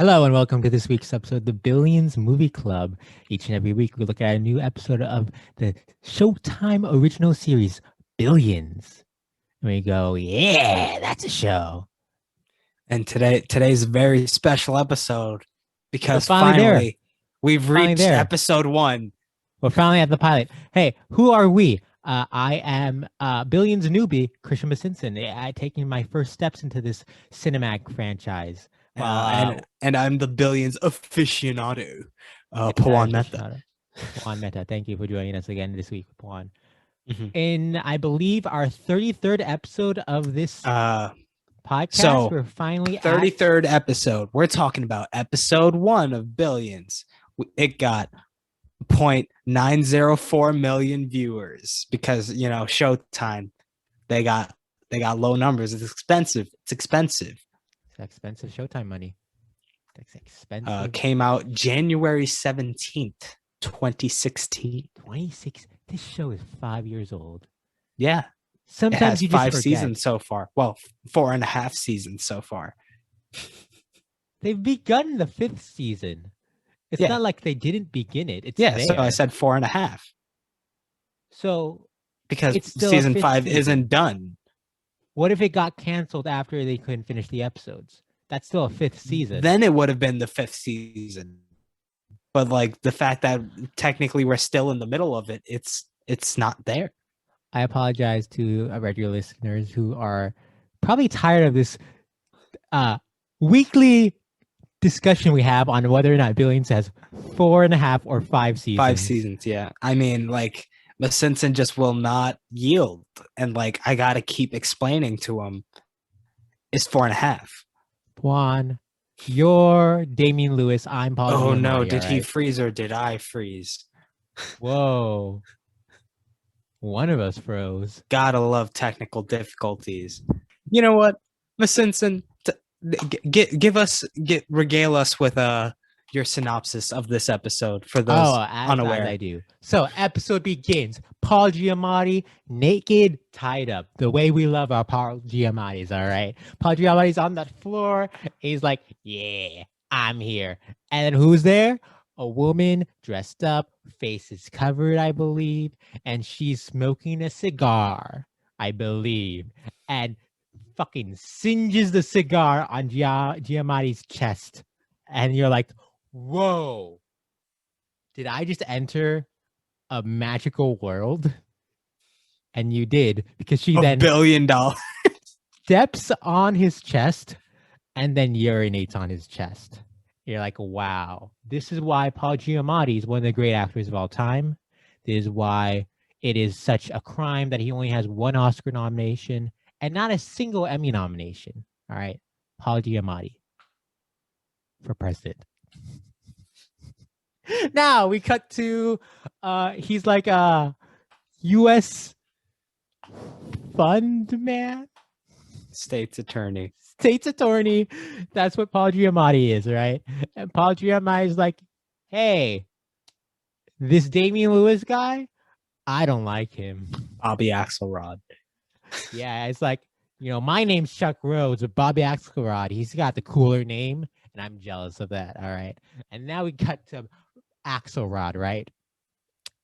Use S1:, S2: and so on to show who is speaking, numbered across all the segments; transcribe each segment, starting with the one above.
S1: Hello and welcome to this week's episode of the Billions Movie Club. Each and every week we look at a new episode of the Showtime Original Series Billions. And we go, yeah, that's a show.
S2: And today's a very special episode
S1: We're
S2: because
S1: finally there.
S2: we've
S1: Finally
S2: reached
S1: there.
S2: episode 1.
S1: We're finally at the pilot. Hey, who are we? I am Billions newbie, Christian Masinson, taking my first steps into this cinematic franchise.
S2: And I'm the Billions aficionado,
S1: Pawan
S2: Mehta.
S1: Pawan Mehta, thank you for joining us again this week, Pawan.
S2: Mm-hmm.
S1: In, I believe, our 33rd episode of this podcast,
S2: so
S1: we're finally
S2: 33rd episode. We're talking about episode 1 of Billions. It got 0.904 million viewers because, you know, Showtime, they got low numbers. It's expensive. It's expensive
S1: Showtime money. That's expensive.
S2: Came out January 17th, 2016.
S1: 26. This show is 5 years old.
S2: Yeah.
S1: Sometimes
S2: it has
S1: you just
S2: 5
S1: forget.
S2: seasons so far. Well, 4.5 seasons so far.
S1: They've begun the 5th season. It's not like they didn't begin it. It's there.
S2: So I said 4.5.
S1: So
S2: because season 5 isn't done.
S1: What if it got canceled after they couldn't finish the episodes? That's still a 5th season.
S2: Then it would have been the 5th season. But like the fact that technically we're still in the middle of it, it's not there.
S1: I apologize to our regular listeners who are probably tired of this weekly discussion we have on whether or not Billions has 4.5 or 5 seasons.
S2: 5 seasons, yeah. I mean, like, Simpson just will not yield, and like I gotta keep explaining to him it's 4.5.
S1: Juan, you're Damian Lewis. I'm Paul.
S2: Oh no! Did he freeze or did I freeze?
S1: Whoa! One of us froze.
S2: Gotta love technical difficulties. You know what, Miss Simpson, regale us with your synopsis of this episode for those unaware.
S1: As I do. So episode begins. Paul Giamatti naked, tied up. The way we love our Paul Giamattis, all right? Paul Giamatti's on that floor. He's like, yeah, I'm here. And then who's there? A woman dressed up, face is covered, I believe, and she's smoking a cigar, I believe, and fucking singes the cigar on Giamatti's chest. And you're like, whoa, did I just enter a magical world? And you did, because she then
S2: $1 billion
S1: steps on his chest and then urinates on his chest. You're like, wow, this is why Paul Giamatti is one of the great actors of all time. This is why it is such a crime that he only has 1 Oscar nomination and not a single Emmy nomination. All right, Paul Giamatti for president. Now we cut to he's like a U.S. fund man,
S2: state's attorney.
S1: That's what Paul Giamatti is, right? And Paul Giamatti is like, hey, this Damian Lewis guy, I don't like him.
S2: Bobby Axelrod.
S1: Yeah, it's like, you know, my name's Chuck Rhodes, but Bobby Axelrod, he's got the cooler name, and I'm jealous of that. All right. And now we cut to Axelrod, right?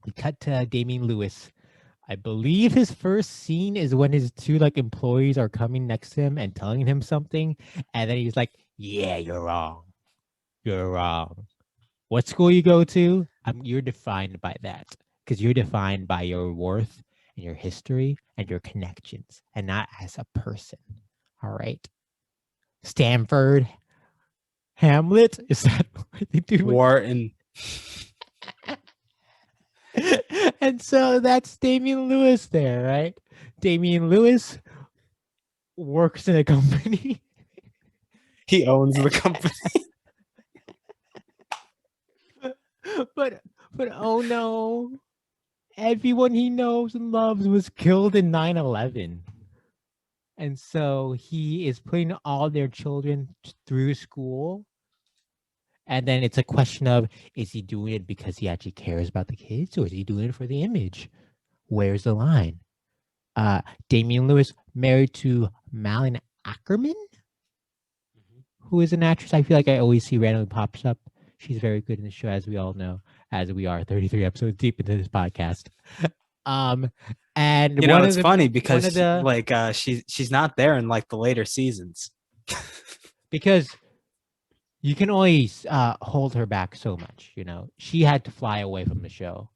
S1: We cut to Damian Lewis. I believe his first scene is when his 2 like employees are coming next to him and telling him something, and then he's like, yeah, you're wrong. What school you go to? You're defined by that, because you're defined by your worth and your history and your connections, and not as a person. All right. Stanford, Hamlet, is that what they do?
S2: Wharton.
S1: And so that's Damian Lewis there, right? Damian Lewis works in a company.
S2: He owns the company.
S1: but oh no, everyone he knows and loves was killed in 9/11. And so he is putting all their children through school. And then it's a question of, is he doing it because he actually cares about the kids, or is he doing it for the image? Where's the line? Damian Lewis married to Malin Ackerman, who is an actress I feel like I always see randomly pops up. She's very good in the show, as we all know, as we are 33 episodes deep into this podcast. And
S2: You know,
S1: one
S2: it's
S1: of the
S2: funny
S1: one of
S2: because
S1: the
S2: she's not there in like the later seasons.
S1: because you can only hold her back so much. She had to fly away from the show.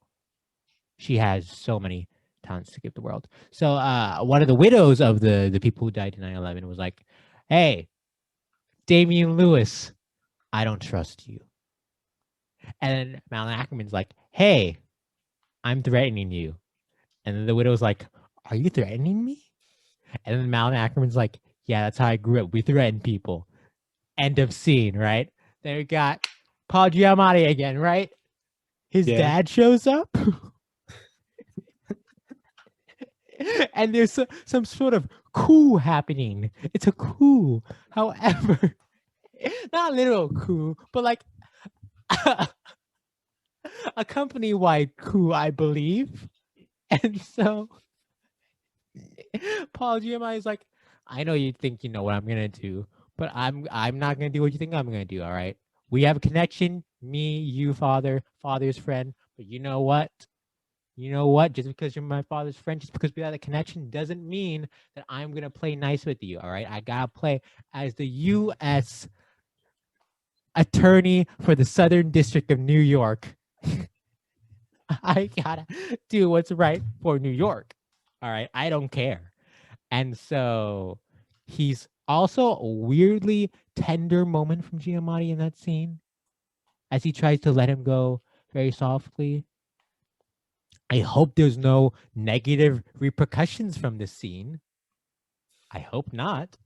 S1: She has so many talents to give the world. So one of the widows of the people who died in 9/11 was like, "Hey, Damian Lewis, I don't trust you." And then Malin Ackerman's like, "Hey, I'm threatening you." And then the widow's like, "Are you threatening me?" And then Malin Ackerman's like, "Yeah, that's how I grew up. We threaten people." End of scene, right? Then we got Paul Giamatti again, right? His
S2: Yeah.
S1: dad shows up. And there's some sort of coup happening. It's a coup. However, not literal coup, but like a company-wide coup, I believe. And so Paul Giamatti is like, I know you think you know what I'm gonna do, but I'm not gonna do what you think I'm gonna do. All right, we have a connection, me, you, father's friend. But you know what? You know what? Just because you're my father's friend, just because we have a connection, doesn't mean that I'm gonna play nice with you. All right, I gotta play as the U.S. attorney for the Southern District of New York. I gotta do what's right for New York. All right, I don't care. And so he's also a weirdly tender moment from Giamatti in that scene as he tries to let him go very softly. I hope there's no negative repercussions from this scene. I hope not.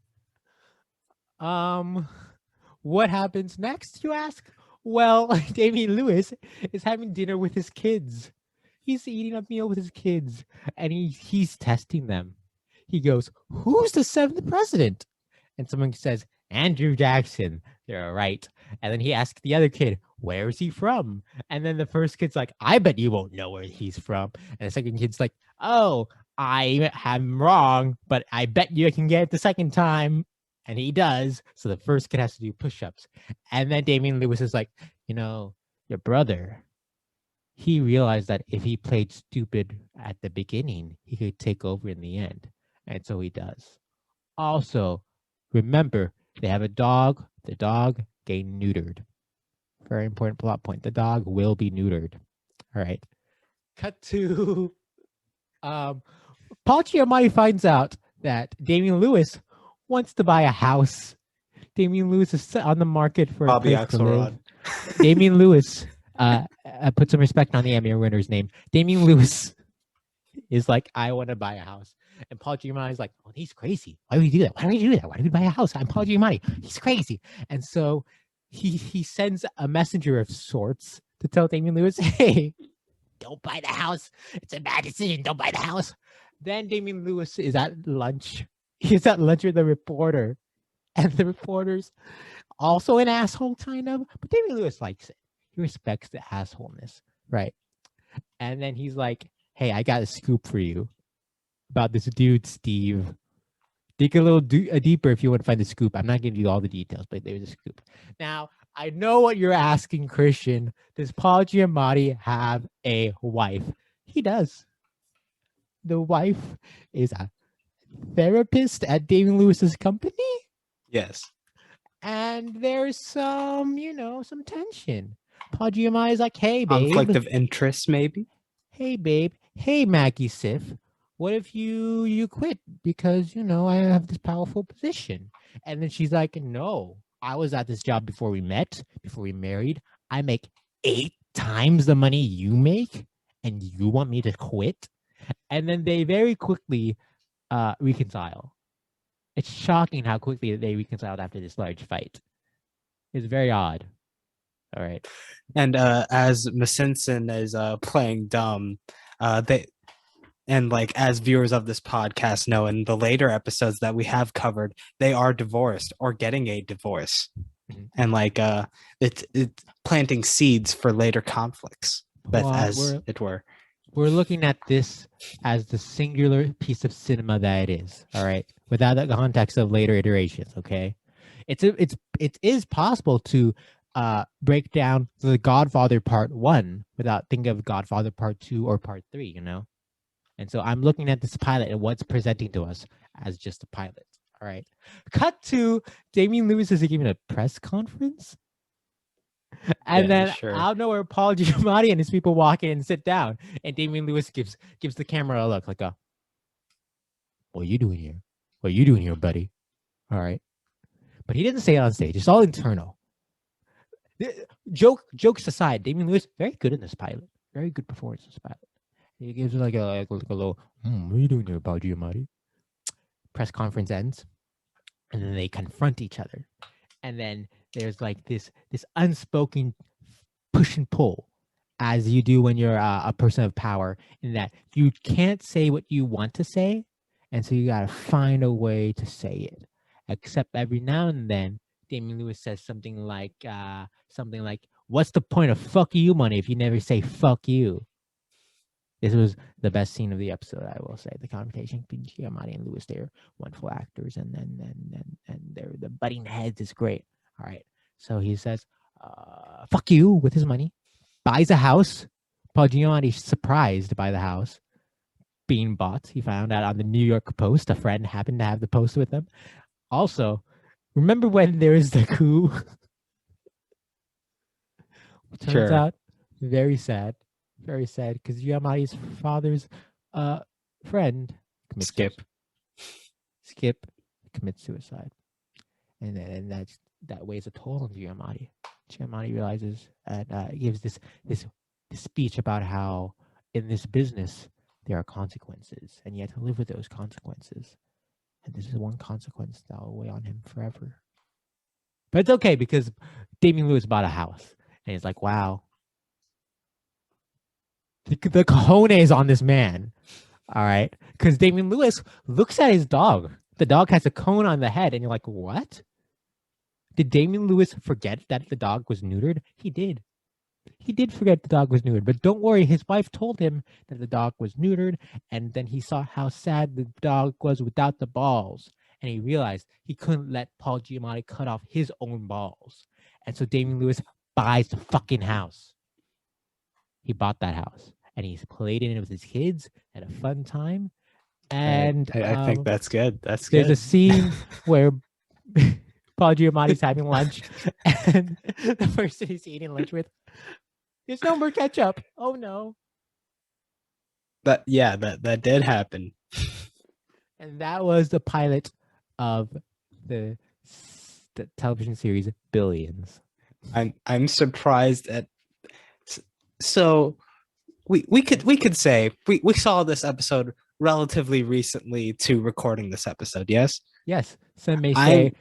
S1: What happens next, you ask? Well, Damian Lewis is having dinner with his kids. He's eating a meal with his kids, and he's testing them. He goes, "Who's the seventh president?" And someone says, "Andrew Jackson." They're right. And then he asks the other kid, "Where is he from?" And then the first kid's like, "I bet you won't know where he's from." And the second kid's like, "Oh, I am wrong, but I bet you I can get it the second time." And he does. So the first kid has to do push-ups. And then Damian Lewis is like, your brother, he realized that if he played stupid at the beginning, he could take over in the end. And so he does. Also, remember, they have a dog. The dog getting neutered. Very important plot point. The dog will be neutered. All right. Cut to Paul Giamatti finds out that Damian Lewis wants to buy a house. Damian Lewis is on the market for
S2: Bobby
S1: a place to live.
S2: Axelrod.
S1: Damian Lewis, put some respect on the Emmy winner's name. Damian Lewis is like, I want to buy a house. And Paul Giamatti is like, oh, he's crazy. Why would we do that? Why do we do that? Why do we buy a house? I'm Paul Giamatti. He's crazy. And so he sends a messenger of sorts to tell Damian Lewis, hey, don't buy the house. It's a bad decision. Don't buy the house. Then Damian Lewis is at lunch. He's at lunch with a reporter. And the reporter's also an asshole, kind of. But Damian Lewis likes it. He respects the assholeness. Right. And then he's like, hey, I got a scoop for you about this dude, Steve. Dig a little deeper if you want to find the scoop. I'm not giving you all the details, but there's a scoop. Now, I know what you're asking, Christian. Does Paul Giamatti have a wife? He does. The wife is a therapist at Damian Lewis's company.
S2: Yes.
S1: And there's some tension. Paul Giamatti is like, hey, babe.
S2: Conflict of interest, maybe?
S1: Hey, babe. Hey, Maggie Sif. What if you quit because, I have this powerful position? And then she's like, no, I was at this job before we met, before we married. I make 8 times the money you make, and you want me to quit? And then they very quickly reconcile. It's shocking how quickly they reconciled after this large fight. It's very odd. All right.
S2: And as Masinson is playing dumb, they and like as viewers of this podcast know, in the later episodes that we have covered, they are divorced or getting a divorce, and like it's planting seeds for later conflicts. But as it were,
S1: we're looking at this as the singular piece of cinema that it is. All right, without the context of later iterations. Okay, It is possible to break down The Godfather Part 1 without thinking of Godfather Part 2 or Part 3, you know? And so I'm looking at this pilot and what's presenting to us as just a pilot. All right. Cut to Damian Lewis is giving a press conference. And
S2: Yeah,
S1: then
S2: sure.
S1: out of nowhere, Paul Giamatti and his people walk in and sit down. And Damian Lewis gives the camera a look like what are you doing here? What are you doing here, buddy? All right. But he didn't say it on stage. It's all internal. Jokes aside, Damian Lewis, very good in this pilot. Very good performance in this pilot. He gives like a little, what are you doing here, Paul Giamatti? Press conference ends. And then they confront each other. And then there's like this unspoken push and pull, as you do when you're a person of power, in that you can't say what you want to say, and so you gotta find a way to say it. Except every now and then, Damian Lewis says something like, "What's the point of fuck you money if you never say fuck you?" This was the best scene of the episode, I will say. The confrontation between Giamatti and Lewis, they're wonderful actors, and the butting heads is great. All right, so he says, "Fuck you" with his money, buys a house. Paul Giamatti's surprised by the house being bought. He found out on the New York Post. A friend happened to have the Post with them. Also, remember when there was the coup? Turns out, very sad because Giamatti's father's friend
S2: Skip
S1: commits suicide, and that weighs a toll on Giamatti. Giamatti realizes and gives this speech about how in this business there are consequences, and you have to live with those consequences. And this is one consequence that will weigh on him forever. But it's okay because Damian Lewis bought a house, and he's like, "Wow, the cojones on this man." All right, because Damian Lewis looks at his dog. The dog has a cone on the head, and you're like, "What? Did Damian Lewis forget that the dog was neutered?" He did. He did forget the dog was neutered, but don't worry. His wife told him that the dog was neutered, and then he saw how sad the dog was without the balls, and he realized he couldn't let Paul Giamatti cut off his own balls, and so Damian Lewis buys the fucking house. He bought that house, and he's played in it with his kids, had a fun time, and
S2: I think that's good. That's
S1: there's
S2: good.
S1: a scene where Paul Giamatti's having lunch, and the person he's eating lunch with, there's no more ketchup. Oh no!
S2: That did happen.
S1: And that was the pilot of the television series Billions.
S2: I'm surprised at. So we could say we saw this episode relatively recently to recording this episode. Yes.
S1: Yes, some may say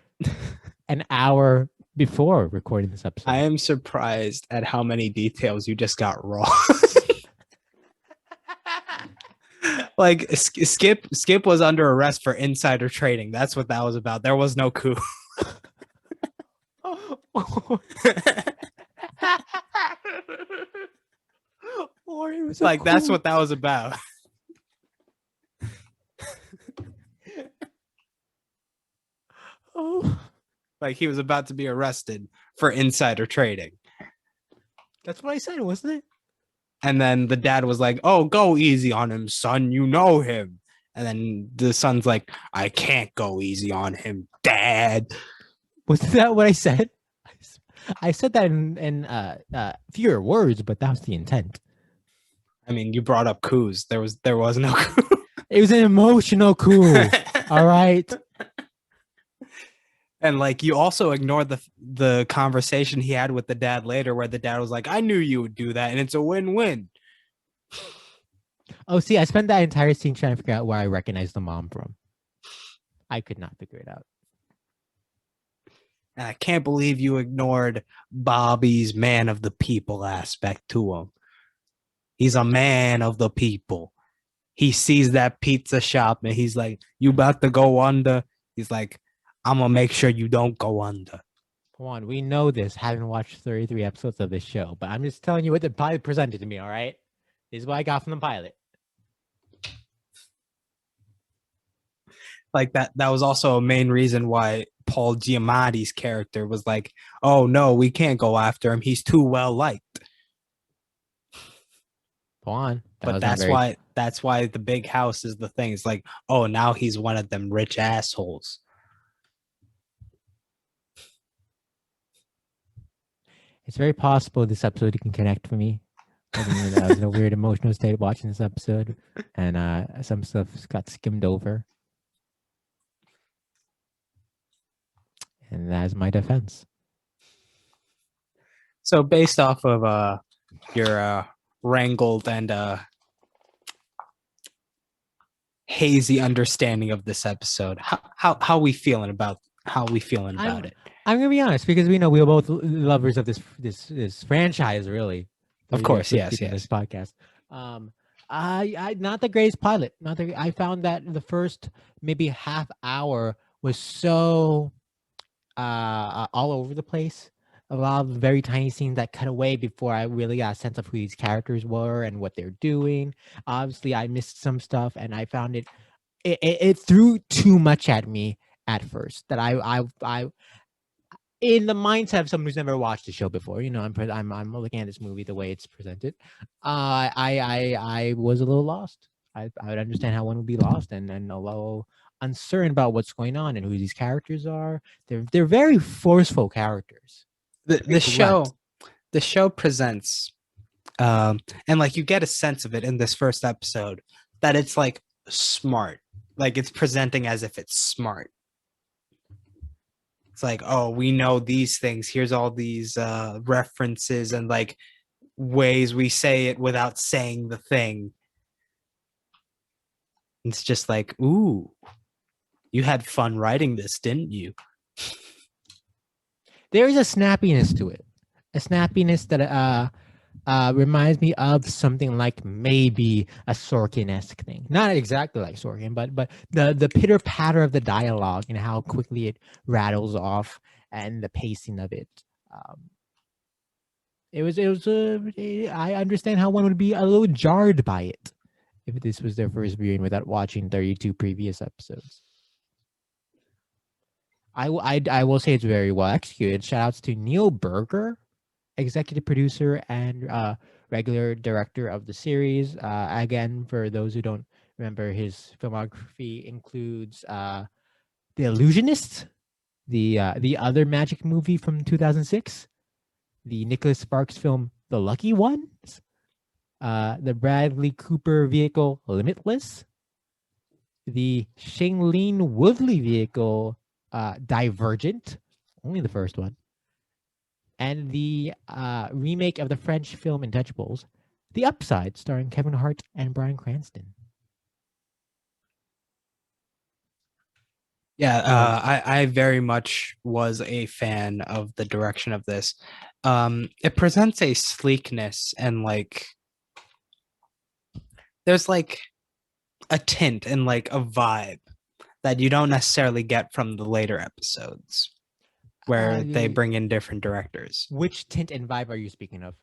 S1: an hour before recording this episode.
S2: I am surprised at how many details you just got wrong. Like Skip was under arrest for insider trading. That's what that was about. There was no coup.
S1: Or it was
S2: like that's what that was about.
S1: Oh.
S2: Like he was about to be arrested for insider trading.
S1: That's what I said, wasn't it?
S2: And then the dad was like, "Oh, go easy on him, son. You know him." And then the son's like, "I can't go easy on him, Dad."
S1: Wasn't that what I said? I said that in fewer words, but that was the intent.
S2: I mean, you brought up coups. There was no coup.
S1: It was an emotional coup. All right.
S2: And like you also ignored the conversation he had with the dad later, where the dad was like, "I knew you would do that, and it's a win-win."
S1: Oh, see, I spent that entire scene trying to figure out where I recognized the mom from. I could not figure it out.
S2: And I can't believe you ignored Bobby's man of the people aspect to him. He's a man of the people. He sees that pizza shop and he's like, "You about to go under?" He's like, "I'm gonna make sure you don't go under."
S1: Pawan, we know this, having watched 33 episodes of this show, but I'm just telling you what the pilot presented to me, all right? This is what I got from the pilot.
S2: Like that was also a main reason why Paul Giamatti's character was like, oh no, we can't go after him. He's too well liked.
S1: Pawan, that
S2: But
S1: was not very.
S2: that's why the big house is the thing. It's like, oh, now he's one of them rich assholes.
S1: It's very possible this episode can connect for me. I was in a weird emotional state watching this episode, and some stuff got skimmed over, and that's my defense.
S2: So based off of your wrangled and hazy understanding of this episode, how we feeling about it?
S1: I'm gonna be honest because we know we are both lovers of this franchise, really.
S2: Of course, yes.
S1: This podcast. I not the greatest pilot. I found that the first maybe half hour was so all over the place. A lot of very tiny scenes that cut away before I really got a sense of who these characters were and what they're doing. Obviously, I missed some stuff, and I found it threw too much at me at first. That I in the mindset of someone who's never watched the show before, I'm looking at this movie the way it's presented. I was a little lost. I would understand how one would be lost and a little uncertain about what's going on and who these characters are. They're very forceful characters.
S2: The show presents, and like you get a sense of it in this first episode that it's like smart, like it's presenting as if it's smart. It's like, oh, we know these things. Here's all these references and like ways we say it without saying the thing. It's just like, ooh, you had fun writing this, didn't you?
S1: There is a snappiness to it, a snappiness that reminds me of something like maybe a Sorkin-esque thing. Not exactly like Sorkin, but the pitter patter of the dialogue and how quickly it rattles off and the pacing of it. I understand how one would be a little jarred by it if this was their first viewing without watching 32 previous episodes. I will say it's very well executed. Shout outs to Neil Berger, executive producer and regular director of the series. Again, for those who don't remember, his filmography includes The Illusionist, the other magic movie from 2006, the Nicholas Sparks film The Lucky Ones, the Bradley Cooper vehicle Limitless, the Shailene Woodley vehicle Divergent, only the first one, and the remake of the French film Intouchables, The Upside, starring Kevin Hart and Bryan Cranston.
S2: Yeah, I very much was a fan of the direction of this. It presents a sleekness and like there's like a tint and like a vibe that you don't necessarily get from the later episodes where they bring in different directors.
S1: Which tint and vibe are you speaking of?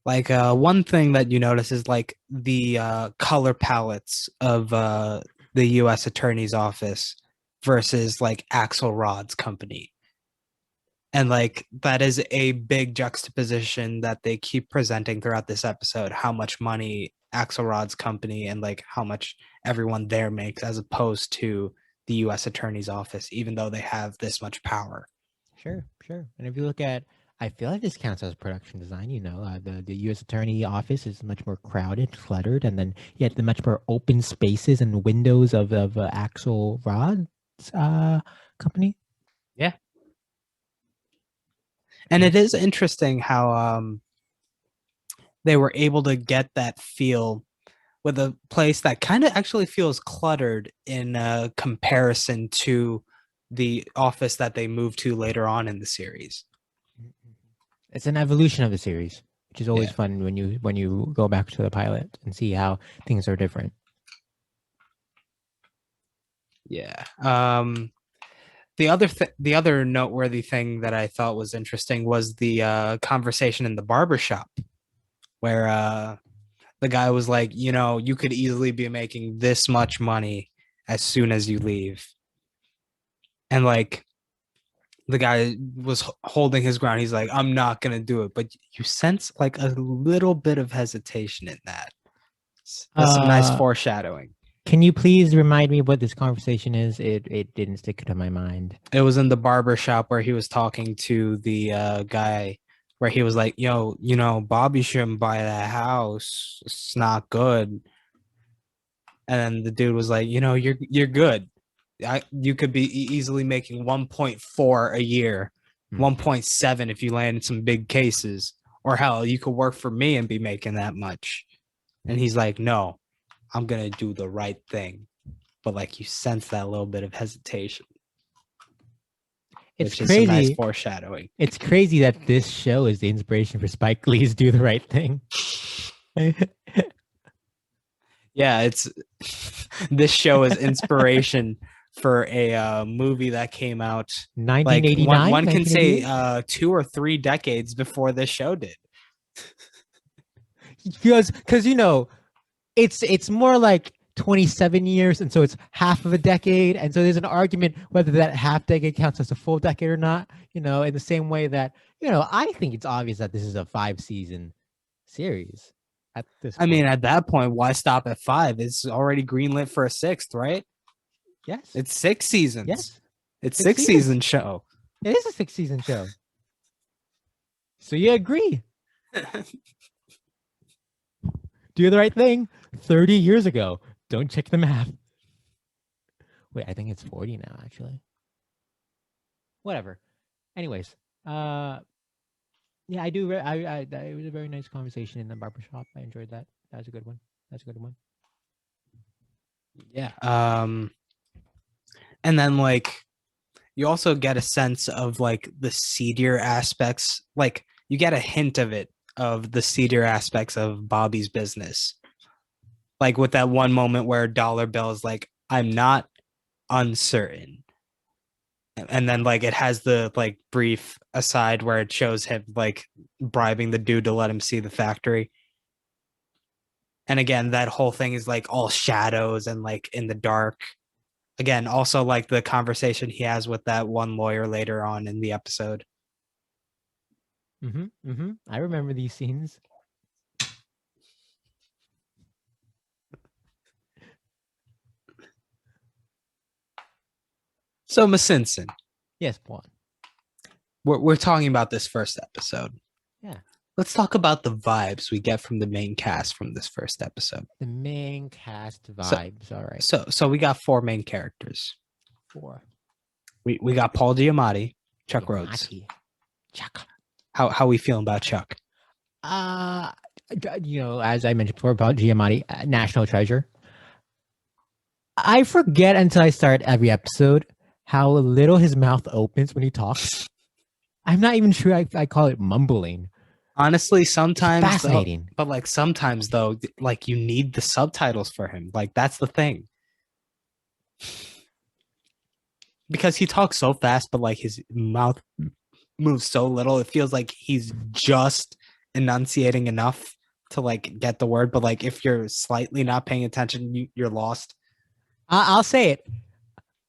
S2: Like one thing that you notice is like the color palettes of the U.S. Attorney's Office versus like Axelrod's company. And like that is a big juxtaposition that they keep presenting throughout this episode, how much money Axelrod's company and like how much everyone there makes as opposed to the U.S. Attorney's Office, even though they have this much power.
S1: Sure. And if you look at, I feel like this counts as production design. The U.S. Attorney Office is much more crowded, cluttered, and then you have the much more open spaces and windows of Axelrod's company.
S2: Yeah. And it is interesting how they were able to get that feel with a place that kind of actually feels cluttered in comparison to the office that they moved to later on in the series.
S1: It's an evolution of the series, which is always fun when you go back to the pilot and see how things are different.
S2: Yeah. The other noteworthy thing that I thought was interesting was the conversation in the barbershop where the guy was like, you could easily be making this much money as soon as you leave. And like the guy was holding his ground. He's like, I'm not gonna do it. But you sense like a little bit of hesitation in that. That's some nice foreshadowing.
S1: Can you please remind me what this conversation is? It didn't stick to my mind.
S2: It was in the barber shop where he was talking to the guy where he was like, yo, Bobby shouldn't buy that house. It's not good. And then the dude was like, you're good. You could be easily making 1.4 a year, 1.7 if you land some big cases, or hell, you could work for me and be making that much. And he's like, no, I'm gonna do the right thing. But like you sense that little bit of hesitation.
S1: It's
S2: which
S1: crazy.
S2: Is some nice foreshadowing.
S1: It's crazy that this show is the inspiration for Spike Lee's Do the Right Thing.
S2: Yeah, this show is inspiration for a movie that came out
S1: 1989.
S2: Like one can say 2 or 3 decades before this show did.
S1: Because it's more like 27 years, and so it's half of a decade, and so there's an argument whether that half decade counts as a full decade or not. In the same way that I think it's obvious that this is a 5-season series. At this point.
S2: I mean, at that point, why stop at 5? It's already greenlit for a 6th, right?
S1: Yes.
S2: It's 6 seasons.
S1: Yes.
S2: It's 6-season show.
S1: It is a 6-season show. So you agree. Do the Right Thing 30 years ago. Don't check the math. Wait, I think it's 40 now, actually. Whatever. Anyways, yeah, I do. It was a very nice conversation in the barbershop. I enjoyed that. That was a good one.
S2: Yeah. And then like you also get a sense of like the seedier aspects. Like you get a hint of it, of the seedier aspects of Bobby's business. Like with that one moment where Dollar Bill is like, I'm not uncertain. And then like it has the like brief aside where it shows him like bribing the dude to let him see the factory. And again, that whole thing is like all shadows and like in the dark. Again, also like the conversation he has with that one lawyer later on in the episode.
S1: I remember these scenes.
S2: So, Miss Simpson.
S1: Yes, Pawan.
S2: We're talking about this first episode.
S1: Yeah.
S2: Let's talk about the vibes we get from the main cast from this first episode.
S1: The main cast vibes. All right.
S2: So we got 4 main characters.
S1: 4.
S2: We got Paul Giamatti, Chuck Rhodes.
S1: Chuck.
S2: How we feeling about Chuck?
S1: As I mentioned before, about Giamatti, national treasure. I forget until I start every episode how little his mouth opens when he talks. I'm not even sure I call it mumbling.
S2: Honestly, sometimes
S1: it's fascinating.
S2: But like sometimes though, like you need the subtitles for him. Like that's the thing. Because he talks so fast, but like his mouth moves so little, it feels like he's just enunciating enough to like get the word. But like if you're slightly not paying attention, you're lost.
S1: I'll say it.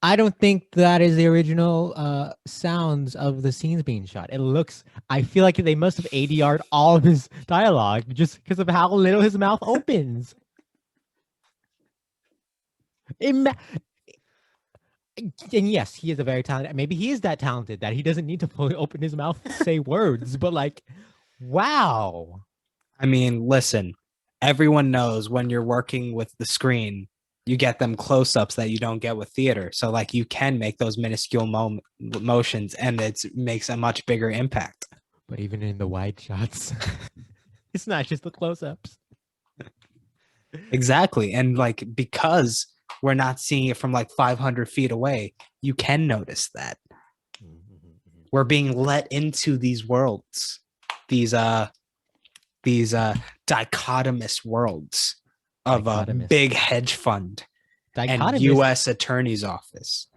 S1: I don't think that is the original sounds of the scenes being shot. I feel like they must have ADR'd all of his dialogue just because of how little his mouth opens. And yes, he is a very talented. Maybe he is that talented that he doesn't need to fully open his mouth to say words. But like, wow.
S2: I mean, listen, everyone knows when you're working with the screen, you get them close-ups that you don't get with theater. So like you can make those minuscule motions and it makes a much bigger impact.
S1: But even in the wide shots, it's not just the close-ups.
S2: Exactly. And like, because we're not seeing it from like 500 feet away, you can notice that. We're being let into these worlds, these dichotomous worlds of a big hedge fund and U.S. Attorney's Office.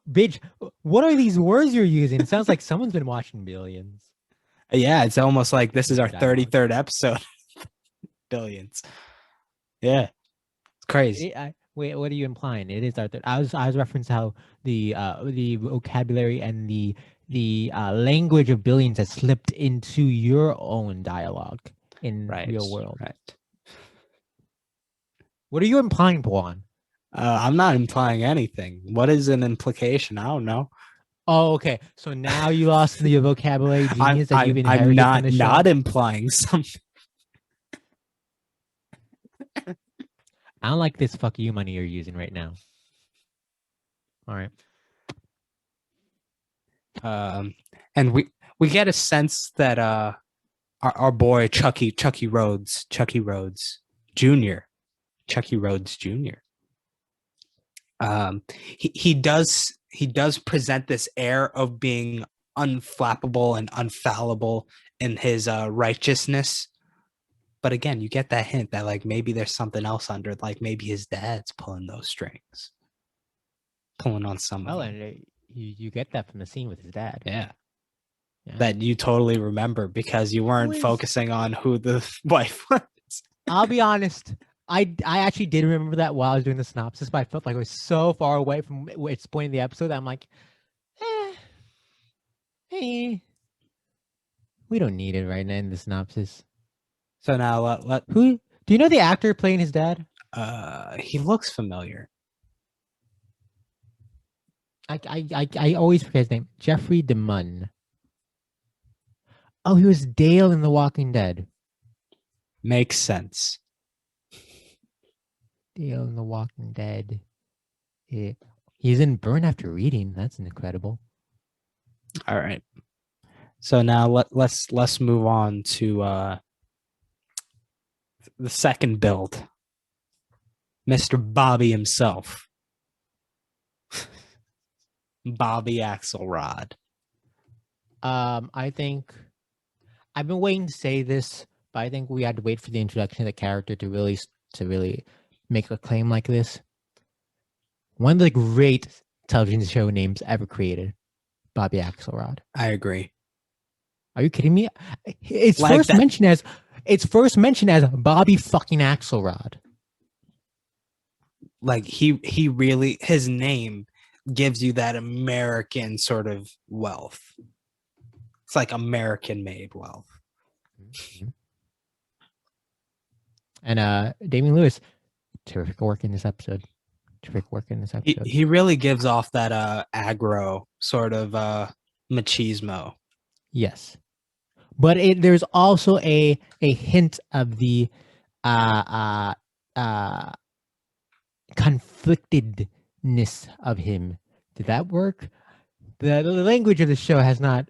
S1: Bitch, what are these words you're using? It sounds like someone's been watching Billions.
S2: Yeah, it's almost like this is our 33rd episode. Billions. Yeah, it's crazy.
S1: Wait, what are you implying? It is our third. I was referencing how the vocabulary and the language of Billions has slipped into your own dialogue in
S2: Right.
S1: real world.
S2: Right.
S1: What are you implying, Pawan?
S2: I'm not implying anything. What is an implication? I don't know.
S1: Oh, okay. So now you lost the vocabulary genius that you've
S2: I'm
S1: inherited from
S2: not
S1: the show.
S2: implying something.
S1: I don't like this "fuck you" money you're using right now. All right.
S2: And we get a sense that our boy Chucky Rhodes Jr. Chucky Rhodes Jr. He does present this air of being unflappable and unfallible in his righteousness. But again, you get that hint that like maybe there's something else under, like maybe his dad's pulling those strings, pulling on some
S1: Well,
S2: of them.
S1: and you get that from the scene with his dad.
S2: Yeah.
S1: Yeah.
S2: That you totally remember because you weren't focusing on who the wife was.
S1: I'll be honest. I actually did remember that while I was doing the synopsis, but I felt like I was so far away from explaining the episode that I'm like, hey, we don't need it right now in the synopsis.
S2: So now let
S1: Who do you know the actor playing his dad?
S2: He looks familiar.
S1: I always forget his name. Jeffrey DeMunn. Oh, he was Dale in The Walking Dead.
S2: Makes sense.
S1: Dale in The Walking Dead. Yeah. He's in Burn After Reading. That's incredible.
S2: All right. So now let's move on to the second build. Mr. Bobby himself. Bobby Axelrod.
S1: I think I've been waiting to say this, but I think we had to wait for the introduction of the character to really make a claim like this. One of the great television show names ever created, Bobby Axelrod.
S2: I agree.
S1: Are you kidding me? It's
S2: Like
S1: first
S2: that-
S1: mentioned as Bobby fucking Axelrod.
S2: Like he really, his name gives you that American sort of wealth. It's like American made wealth.
S1: And Damian Lewis, terrific work in this episode.
S2: He really gives off that aggro sort of machismo.
S1: Yes. But there's also a hint of the conflictedness of him. Did that work? The language of the show has not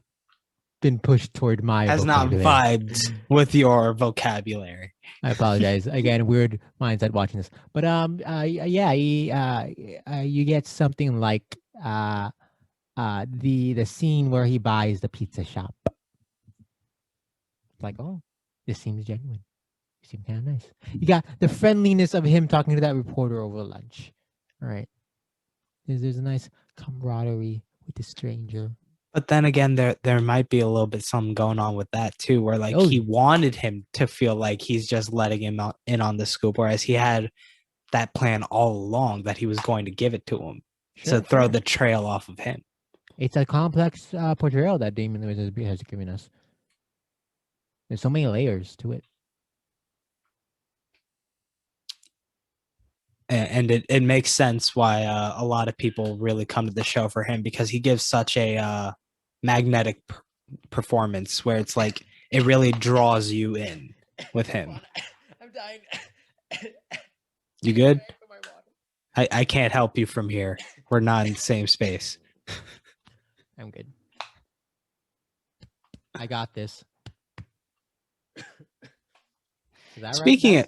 S1: been pushed toward my
S2: Has not
S1: vocabulary.
S2: vibed with your vocabulary.
S1: I apologize. Again, weird mindset watching this. But yeah, you get something like the scene where he buys the pizza shop. It's like, oh, this seems genuine. You seem kind of nice. You got the friendliness of him talking to that reporter over lunch. All right. There's a nice camaraderie with the stranger.
S2: But then again, there might be a little bit something going on with that too, where like
S1: Oh.
S2: he wanted him to feel like he's just letting him in on the scoop, whereas he had that plan all along that he was going to give it to him to throw the trail off of him.
S1: It's a complex portrayal that Damon Lewis has given us. There's so many layers to it.
S2: And it makes sense why a lot of people really come to the show for him, because he gives such a magnetic performance where it's like it really draws you in with him.
S1: I'm dying.
S2: You good? I can't help you from here. We're not in the same space.
S1: I'm good. I got this.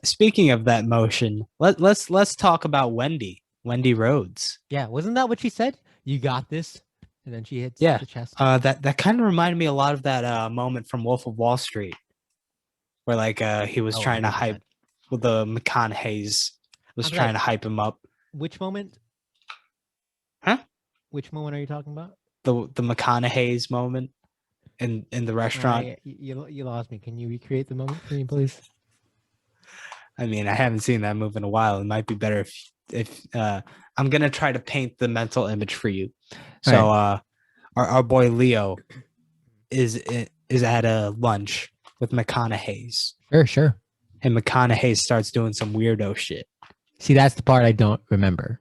S2: Speaking of that motion, let's talk about Wendy Rhodes.
S1: Yeah, wasn't that what she said? You got this, and then she hits the chest.
S2: That kind of reminded me a lot of that moment from Wolf of Wall Street, where like he was trying to hype with the McConaughey's was trying to hype him up.
S1: Which moment?
S2: Huh?
S1: Which moment are you talking about?
S2: The McConaughey's moment in the restaurant.
S1: You lost me. Can you recreate the moment for me, please?
S2: I mean, I haven't seen that move in a while. It might be better if I'm gonna try to paint the mental image for you. So our boy Leo is at a lunch with McConaughey's,
S1: Sure.
S2: and McConaughey starts doing some weirdo shit.
S1: See, that's the part I don't remember.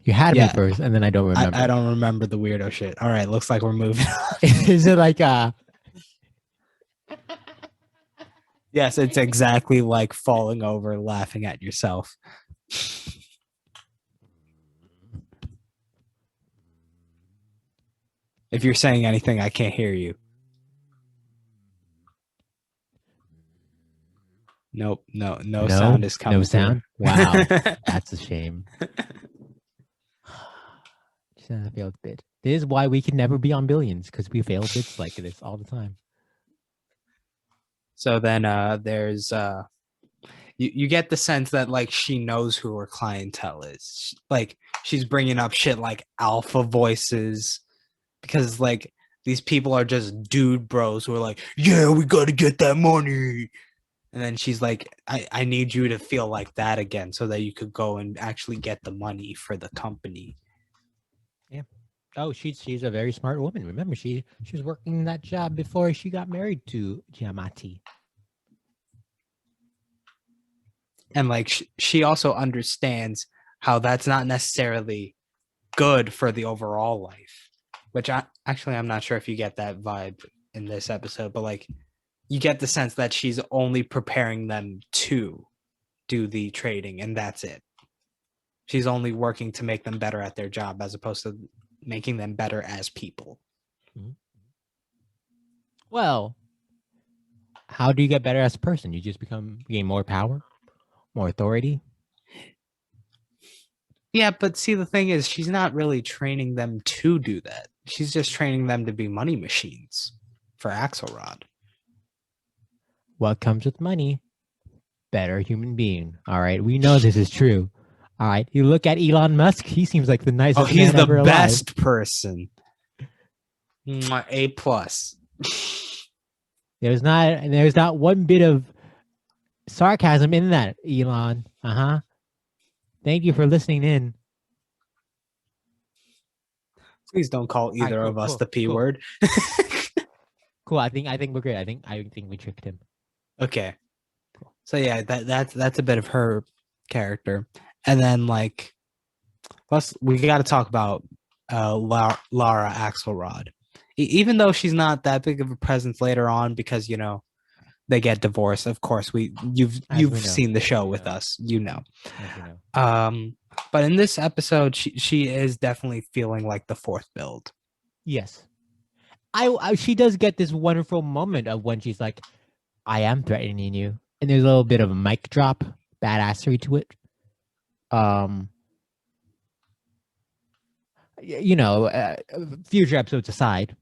S1: You had me
S2: Yeah.
S1: first, and then I don't remember.
S2: I don't remember the weirdo shit. All right, looks like we're moving on.
S1: Is it like
S2: Yes, it's exactly like falling over laughing at yourself. If you're saying anything, I can't hear you. Nope, no sound is coming.
S1: No sound?
S2: through.
S1: Wow, that's a shame. Failed bit. This is why we can never be on Billions, because we fail bits like this all the time.
S2: So then there's you get the sense that like she knows who her clientele is. Like she's bringing up shit like alpha voices, because like these people are just dude bros who are like, yeah, we gotta get that money. And then she's like, I need you to feel like that again so that you could go and actually get the money for the company.
S1: Yeah. Oh, she's a very smart woman. Remember, she was working that job before she got married to Giamatti.
S2: And like she also understands how that's not necessarily good for the overall life, which I'm not sure if you get that vibe in this episode, but like you get the sense that she's only preparing them to do the trading and that's it. She's only working to make them better at their job as opposed to making them better as people.
S1: Mm-hmm. Well, how do you get better as a person? You just gain more power, more authority.
S2: Yeah, but see, the thing is, she's not really training them to do that. She's just training them to be money machines for Axelrod.
S1: What comes with money? Better human being. All right, we know this is true. All right, you look at Elon Musk. He seems like the nicest.
S2: Oh, he's
S1: man
S2: the
S1: ever
S2: best
S1: alive.
S2: person. A+.
S1: There's not one bit of sarcasm in that, Elon. Thank you for listening in.
S2: Please don't call either of us the P word.
S1: Cool. I think we're good. I think we tricked him.
S2: Okay. Cool. So yeah, that's a bit of her character, and then like, we got to talk about Lara Axelrod. Even though she's not that big of a presence later on, because you know they get divorced. Of course, you've seen the show with us, you know. But in this episode, she is definitely feeling like the fourth build.
S1: Yes, she does get this wonderful moment of when she's like, "I am threatening you," and there's a little bit of a mic drop, badassery to it. You know, future episodes aside.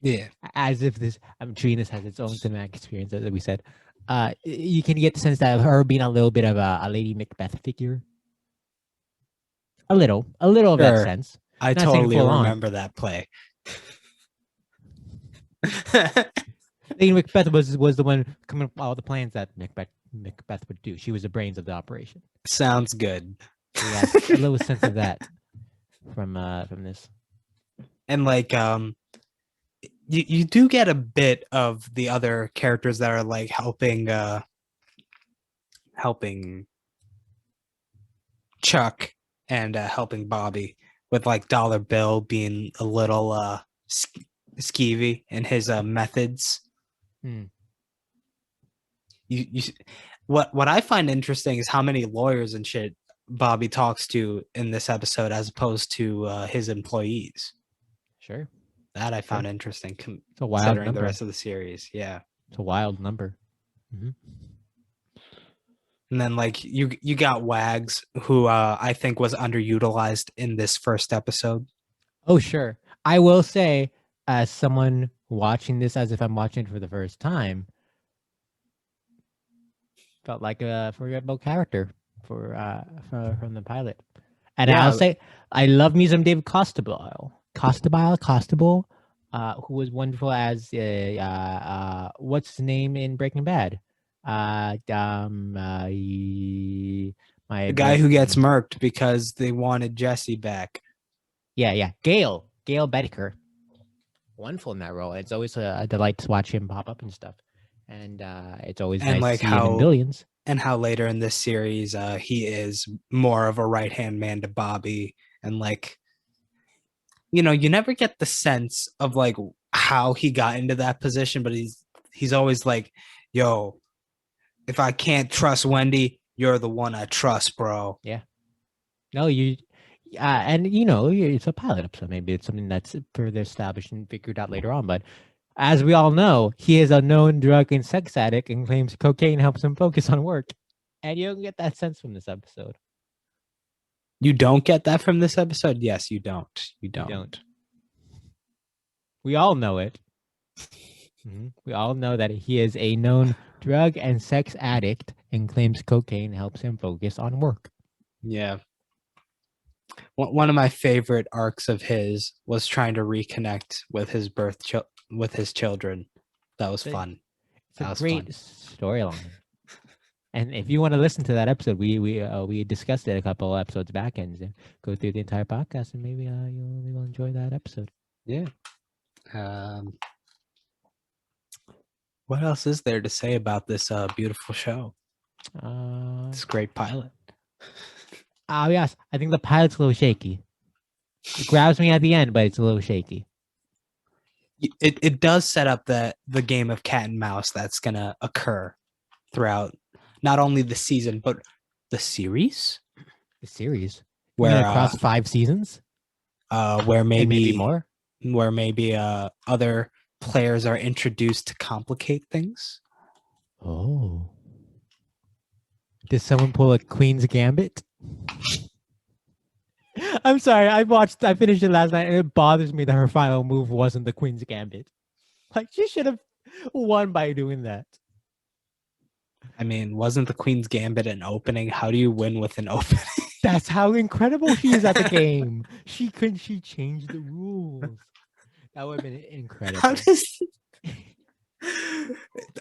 S2: Yeah.
S1: As if I'm treating this as its own cinematic experience, as we said. You can get the sense that of her being a little bit of a Lady Macbeth figure. A little of that sense.
S2: I totally remember that play.
S1: Lady Macbeth was the one coming up with all the plans that Macbeth would do. She was the brains of the operation.
S2: Sounds good.
S1: Yeah, a little sense of that from this.
S2: And like you do get a bit of the other characters that are like helping Chuck and helping Bobby, with like Dollar Bill being a little skeevy in his methods. What I find interesting is how many lawyers and shit Bobby talks to in this episode as opposed to his employees.
S1: Sure.
S2: That I found interesting,
S1: it's a wild
S2: considering
S1: number.
S2: The rest of the series. Yeah.
S1: It's a wild number.
S2: And then like you got Wags, who I think was underutilized in this first episode.
S1: Oh, sure. I will say, as someone watching this as if I'm watching it for the first time, felt like a forgettable character from the pilot. And I'll say I love me some David Costabile, who was wonderful as what's his name in Breaking Bad?
S2: The guy who gets murked because they wanted Jesse back.
S1: Yeah. Gail Bedecker. Wonderful in that role. It's always a delight to watch him pop up and stuff. And it's always
S2: And
S1: nice
S2: like
S1: to see him in Billions.
S2: And how later in this series, he is more of a right-hand man to Bobby. And like, you never get the sense of like how he got into that position, but he's always like, yo, if I can't trust Wendy, you're the one I trust, bro.
S1: Yeah. No, and it's a pilot episode. Maybe it's something that's further established and figured out later on. But as we all know, he is a known drug and sex addict and claims cocaine helps him focus on work. And you don't get that sense from this episode.
S2: You don't get that from this episode? Yes, you don't. You don't.
S1: We all know it. We all know that he is a known drug and sex addict and claims cocaine helps him focus on work.
S2: Yeah. One of my favorite arcs of his was trying to reconnect with his with his children. That was fun.
S1: It's a great storyline. And if you want to listen to that episode, we discussed it a couple of episodes back and go through the entire podcast, and maybe you'll enjoy that episode.
S2: Yeah. What else is there to say about this beautiful show? This great pilot.
S1: Yes, I think the pilot's a little shaky. It grabs me at the end, but it's a little shaky.
S2: It does set up the game of cat and mouse that's gonna occur throughout not only the season but the series.
S1: The series,
S2: where
S1: across 5 seasons,
S2: where maybe
S1: more,
S2: where maybe other players are introduced to complicate things.
S1: Oh, did someone pull a Queen's Gambit? I'm sorry, I finished it last night, and it bothers me that her final move wasn't the Queen's Gambit. Like, she should have won by doing that.
S2: I mean, wasn't the Queen's Gambit an opening? How do you win with an opening?
S1: That's how incredible she is at the game. She changed the rules. That would have been incredible.
S2: How does...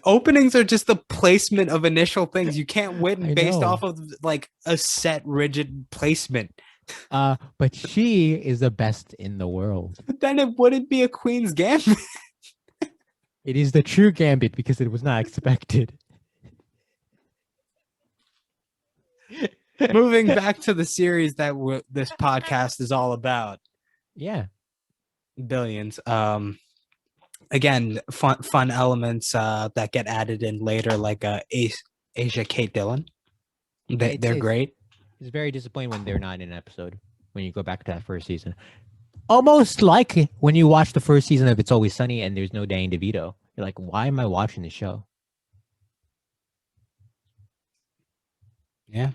S2: Openings are just the placement of initial things. You can't win based off of like a set rigid placement.
S1: But she is the best in the world.
S2: But then it wouldn't be a Queen's Gambit.
S1: It is the true Gambit because it was not expected.
S2: Moving back to the series that this podcast is all about.
S1: Yeah.
S2: Billions. Again, fun elements that get added in later, like Asia Kate Dillon. They're great.
S1: It's very disappointing when they're not in an episode when you go back to that first season. Almost like when you watch the first season of It's Always Sunny and there's no Danny DeVito. You're like, why am I watching the show?
S2: Yeah.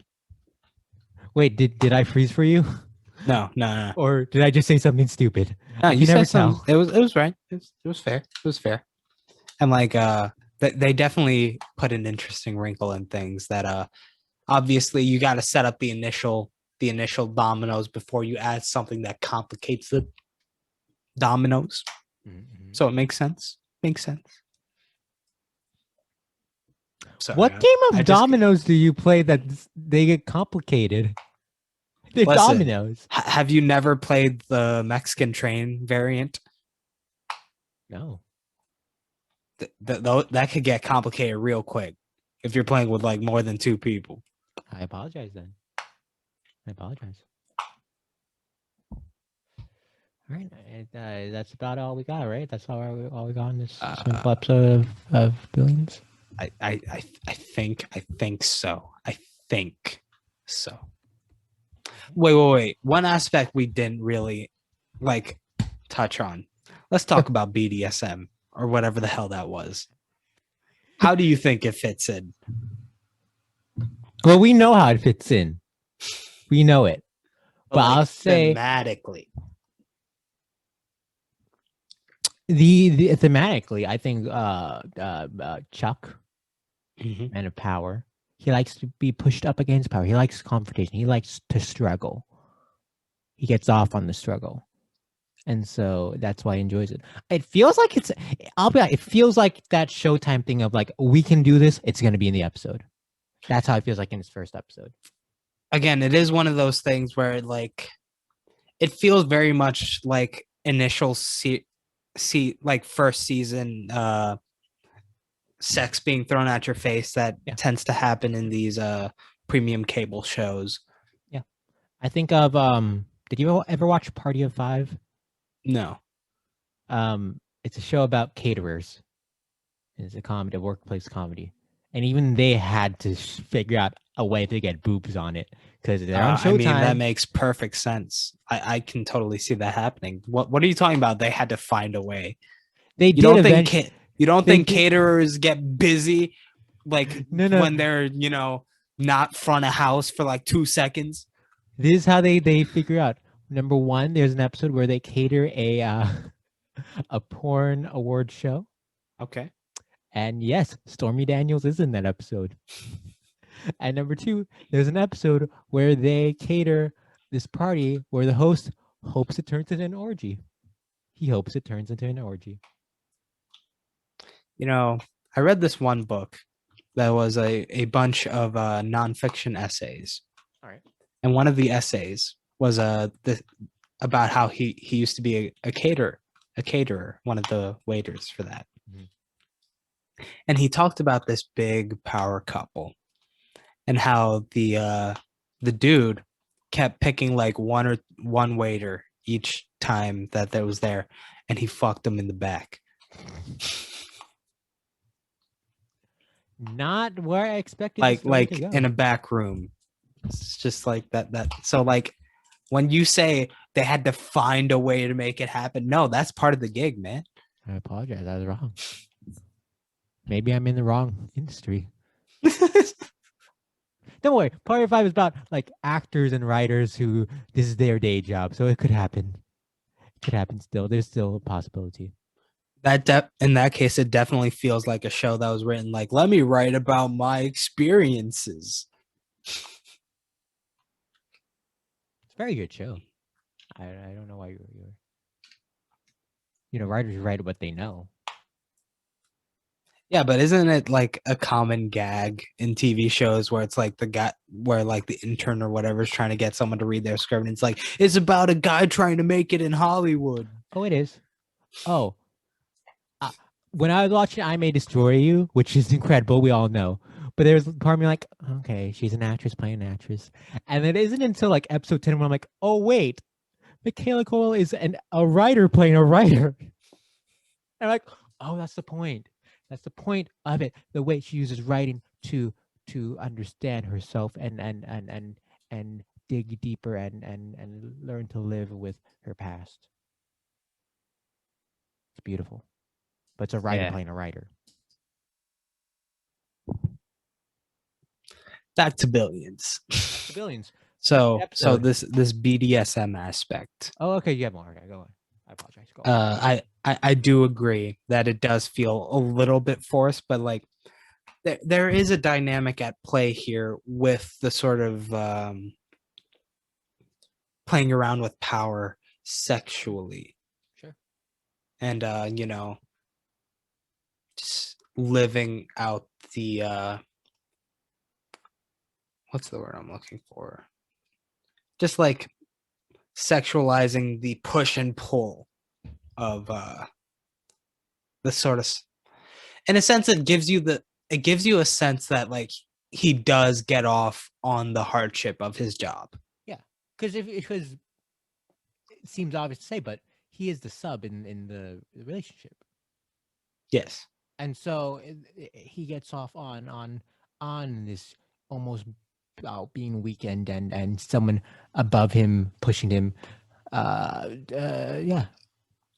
S1: Wait, did I freeze for you?
S2: No.
S1: Or did I just say something stupid?
S2: No, you never tell. It was right. It was fair. It was fair. And like they definitely put an interesting wrinkle in things that obviously you got to set up the initial dominoes before you add something that complicates the dominoes. Mm-hmm. So it makes sense. Sorry,
S1: what game of dominoes do you play that they get complicated? They're dominoes.
S2: Have you never played the Mexican train variant?
S1: No.
S2: That could get complicated real quick if you're playing with like more than 2 people.
S1: I apologize then. All right, that's about all we got, right? That's all we got in this simple episode of Billions.
S2: I think so. I think so. Wait. One aspect we didn't really like touch on. Let's talk about BDSM or whatever the hell that was. How do you think it fits in?
S1: Well, we know how it fits in. We know it. But like, I'll say
S2: thematically.
S1: The thematically, I think Chuck, Man of Power, he likes to be pushed up against power. He likes confrontation. He likes to struggle. He gets off on the struggle. And so that's why he enjoys it. It feels like it feels like that Showtime thing of like, we can do this. It's going to be in the episode. That's how it feels like in his first episode.
S2: again, it is one of those things where like it feels very much like initial like first season sex being thrown at your face that
S1: Yeah.
S2: tends to happen in these premium cable shows.
S1: Yeah. I think of did you ever watch Party of Five?
S2: No.
S1: It's a show about caterers. It's a comedy, a workplace comedy. And even they had to figure out a way to get boobs on it because they're on
S2: I mean, that
S1: Showtime.
S2: makes perfect sense. I can totally see that happening. What are you talking about? They had to find a way.
S1: They
S2: You
S1: did
S2: don't think
S1: eventually.
S2: you don't
S1: They
S2: think
S1: did.
S2: caterers get busy like
S1: No.
S2: when they're, not front of house for like 2 seconds?
S1: This is how they figure out. Number one, there's an episode where they cater a porn award show.
S2: Okay.
S1: And yes, Stormy Daniels is in that episode. And number two, there's an episode where they cater this party where the host hopes it turns into an orgy. He hopes it turns into an orgy.
S2: I read this one book that was a bunch of nonfiction essays.
S1: All right.
S2: And one of the essays was about how he used to be a caterer, one of the waiters for that.
S1: Mhm.
S2: And he talked about this big power couple and how the dude kept picking like one waiter each time that was there, and he fucked them in the back.
S1: Not where I expected the story to go.
S2: In a back room. It's just like that. So like when you say they had to find a way to make it happen, no, that's part of the gig, man.
S1: I apologize. I was wrong. Maybe I'm in the wrong industry. Don't worry. Party of Five is about like actors and writers who this is their day job, so it could happen. It could happen still. There's still a possibility.
S2: In that case, it definitely feels like a show that was written like, let me write about my experiences.
S1: It's a very good show. I don't know why you're writers write what they know.
S2: Yeah, but isn't it like a common gag in TV shows where it's like the guy, where like the intern or whatever is trying to get someone to read their script, and it's like it's about a guy trying to make it in Hollywood.
S1: Oh, it is. Oh, when I was watching I May Destroy You, which is incredible, we all know. But there's part of me like, okay, she's an actress playing an actress. And it isn't until like episode 10 when I'm like, oh, wait, Michaela Cole is a writer playing a writer. And I'm like, oh, that's the point. That's the point of it. The way she uses writing to understand herself and dig deeper and learn to live with her past. It's beautiful. But it's a writer playing a writer.
S2: Back to Billions.
S1: Billions.
S2: So this BDSM aspect.
S1: Oh, okay. You have more. Okay, go on. I apologize. Go on.
S2: I do agree that it does feel a little bit forced, but like there is a dynamic at play here with the sort of playing around with power sexually.
S1: Sure.
S2: And just living out the what's the word I'm looking for? Just like sexualizing the push and pull of the sort of, in a sense, it gives you a sense that like he does get off on the hardship of his job.
S1: Yeah, because it seems obvious to say, but he is the sub in the relationship.
S2: Yes,
S1: and so he gets off on this almost being weak and someone above him pushing him. Yeah.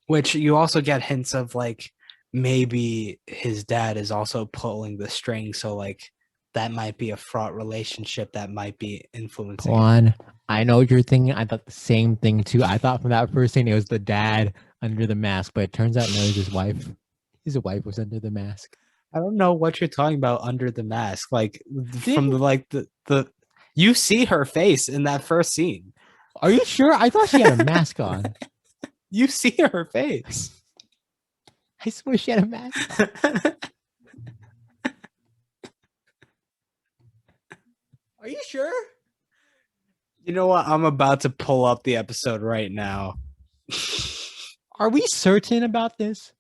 S2: Which you also get hints of like maybe his dad is also pulling the string, so like that might be a fraught relationship that might be influencing.
S1: Pawan, I know what you're thinking. I thought the same thing too. I thought from that first scene it was the dad under the mask, but it turns out no, it was his wife. His wife was under the mask.
S2: I don't know what you're talking about under the mask. Like from the you see her face in that first scene.
S1: Are you sure? I thought she had a mask on.
S2: You see her face.
S1: I swear she had a mask on. Are you sure?
S2: You know what? I'm about to pull up the episode right now.
S1: Are we certain about this?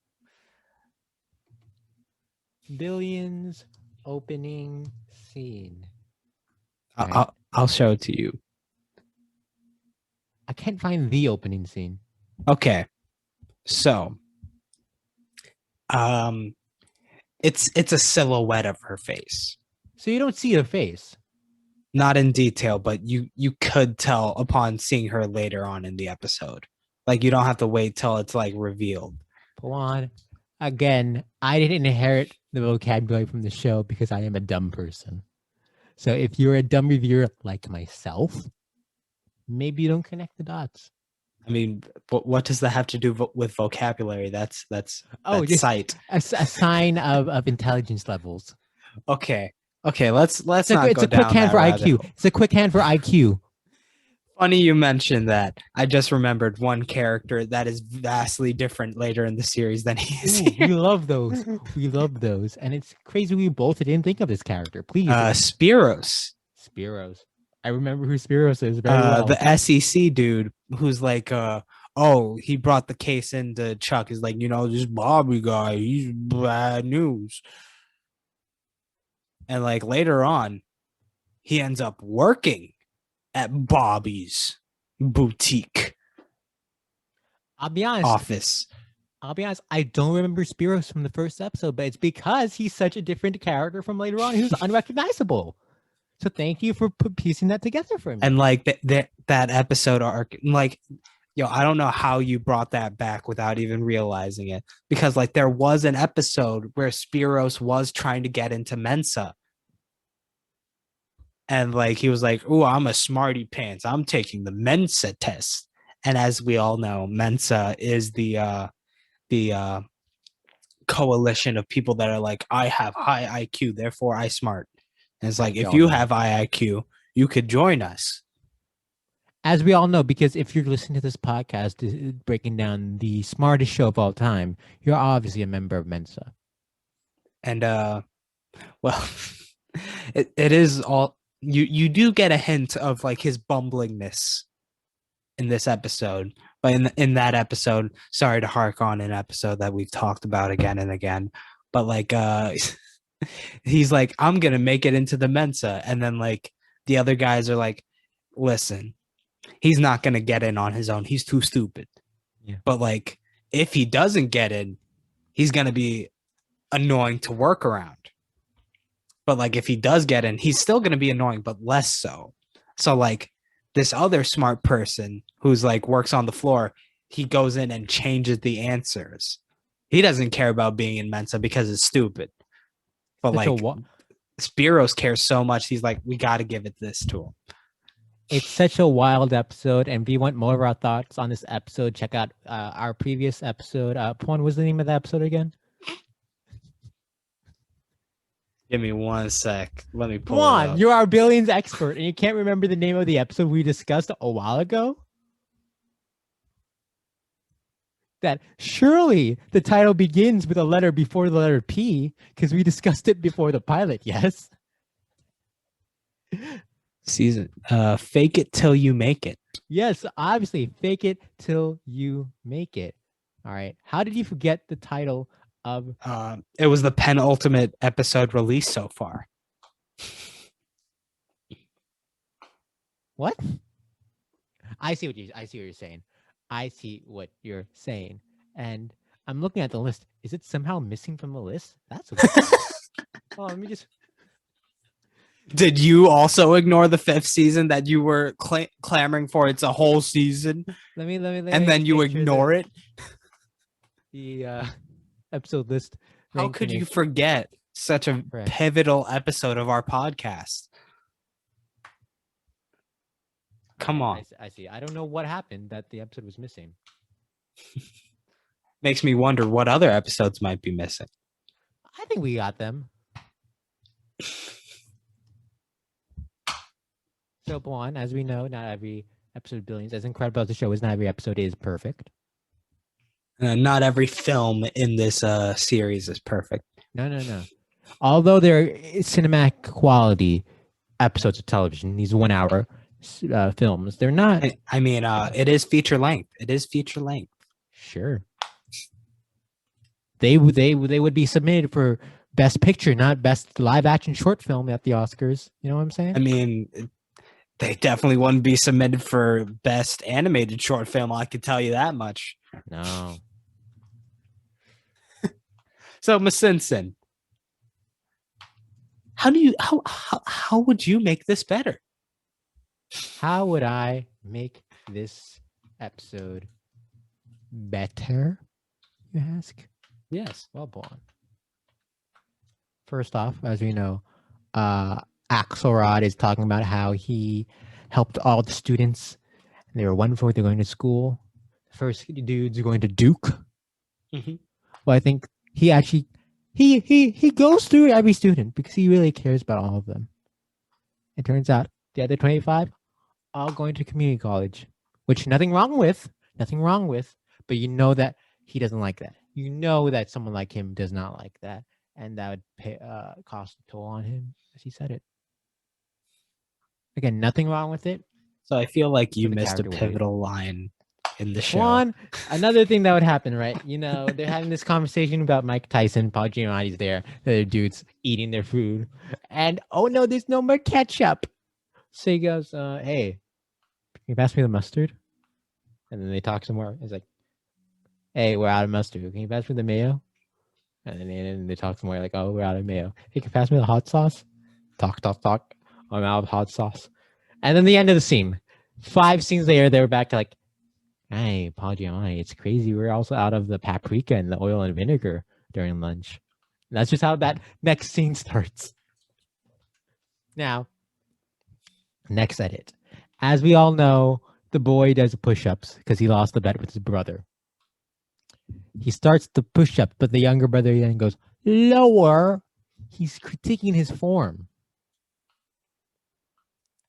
S1: Billions opening scene. Right.
S2: I'll show it to you.
S1: I can't find the opening scene.
S2: Okay. So, it's a silhouette of her face.
S1: So you don't see her face.
S2: Not in detail, but you could tell upon seeing her later on in the episode. Like you don't have to wait till it's like revealed.
S1: Pawan, again, I didn't inherit the vocabulary from the show because I am a dumb person. So if you're a dumb reviewer like myself, maybe you don't connect the dots.
S2: I mean, what does that have to do with vocabulary? That's
S1: just
S2: sight.
S1: A sign of intelligence levels.
S2: Okay. Let's not go down.
S1: It's a quick hand for IQ. It's a quick hand for IQ.
S2: Funny you mentioned that. I just remembered one character that is vastly different later in the series than he is here.
S1: We love those. We love those. And it's crazy we both didn't think of this character. Please.
S2: Spiros.
S1: I remember who Spiros is very well.
S2: The SEC dude who's like, he brought the case into Chuck. He's like, this Bobby guy, he's bad news. And like later on, he ends up working at Bobby's boutique.
S1: I'll be honest.
S2: Office.
S1: I'll be honest. I don't remember Spiros from the first episode, but it's because he's such a different character from later on. He was unrecognizable. So thank you for piecing that together for me.
S2: And like that episode arc, like, I don't know how you brought that back without even realizing it. Because like there was an episode where Spiros was trying to get into Mensa. And like he was like, "Oh, I'm a smarty pants. I'm taking the Mensa test." And as we all know, Mensa is the coalition of people that are like, "I have high IQ, therefore I smart." And it's like, if you have high IQ, you could join us.
S1: As we all know, because if you're listening to this podcast breaking down the smartest show of all time, you're obviously a member of Mensa.
S2: And well, it is all. You do get a hint of like his bumblingness in this episode, but in that episode, sorry to hark on an episode that we've talked about again and again, but like he's like, I'm gonna make it into the Mensa, and then like the other guys are like, listen, he's not gonna get in on his own, he's too stupid.
S1: Yeah.
S2: But like if he doesn't get in, he's gonna be annoying to work around. But like if he does get in, he's still going to be annoying, but less so. So like this other smart person who's like works on the floor, he goes in and changes the answers. He doesn't care about being in Mensa because it's stupid. But like Spiros cares so much, he's like, we got to give it this to him.
S1: It's such a wild episode, and if you want more of our thoughts on this episode, check out our previous episode. Pawan, what's the name of the episode again?
S2: Give me 1 sec. Let me pull
S1: Pawan,
S2: it up.
S1: you're our Billions expert, and you can't remember the name of the episode we discussed a while ago? That surely the title begins with a letter before the letter P, because we discussed it before the pilot, yes?
S2: Season. Fake it till you make it.
S1: Yes, obviously. Fake it till you make it. All right. How did you forget the title of...
S2: It was the penultimate episode released so far.
S1: What? I see what you're saying. I see what you're saying. And I'm looking at the list. Is it somehow missing from the list? That's weird. Oh, let me just...
S2: Did you also ignore the 5th season that you were clamoring for? It's a whole season.
S1: Let me
S2: and then you ignore it?
S1: The episode list.
S2: How could you forget such a pivotal episode of our podcast? Come on.
S1: I see. I don't know what happened that the episode was missing.
S2: Makes me wonder what other episodes might be missing.
S1: I think we got them. So, Pawan, as we know, not every episode of Billions, as incredible as the show is, not every episode is perfect.
S2: Not every film in this series is perfect.
S1: No. Although they're cinematic quality episodes of television, these 1 hour films. They're not.
S2: I mean, it is feature length. It is feature length.
S1: Sure. They would be submitted for best picture, not best live action short film at the Oscars. You know what I'm saying?
S2: I mean, they definitely wouldn't be submitted for best animated short film. I can tell you that much.
S1: No.
S2: So, Miss Simpson, how would you make this better?
S1: How would I make this episode better, you ask?
S2: Yes.
S1: Well, Pawan. First off, as we know, Axelrod is talking about how he helped all the students. And they were wonderful. They're going to school. The first dudes are going to Duke.
S2: Mm-hmm.
S1: Well, I think he actually he goes through every student because he really cares about all of them. It turns out the other 25 all going to community college, which nothing wrong with, but you know that he doesn't like that. You know that someone like him does not like that, and that would cost a toll on him, as he said it. Again, nothing wrong with it.
S2: So I feel like you
S1: the
S2: missed a
S1: character will be.
S2: pivotal line in the show.
S1: One, another thing that would happen, right? You know, they're having this conversation about Mike Tyson, Paul Giamatti's there, the other dudes eating their food, and oh no, there's no more ketchup. So he goes, "Hey, can you pass me the mustard?" And then they talk some more. It's like, "Hey, we're out of mustard. Can you pass me the mayo?" And then they talk some more. Like, "Oh, we're out of mayo. Hey, can you pass me the hot sauce?" Talk. I'm out of hot sauce. And then the end of the scene. 5 scenes later, they were back to like, "Hey, Paul Giamatti, it's crazy. We're also out of the paprika and the oil and vinegar during lunch." And that's just how that next scene starts. Now, next edit. As we all know, the boy does push-ups because he lost the bet with his brother. He starts the push-ups, but the younger brother then goes lower. He's critiquing his form.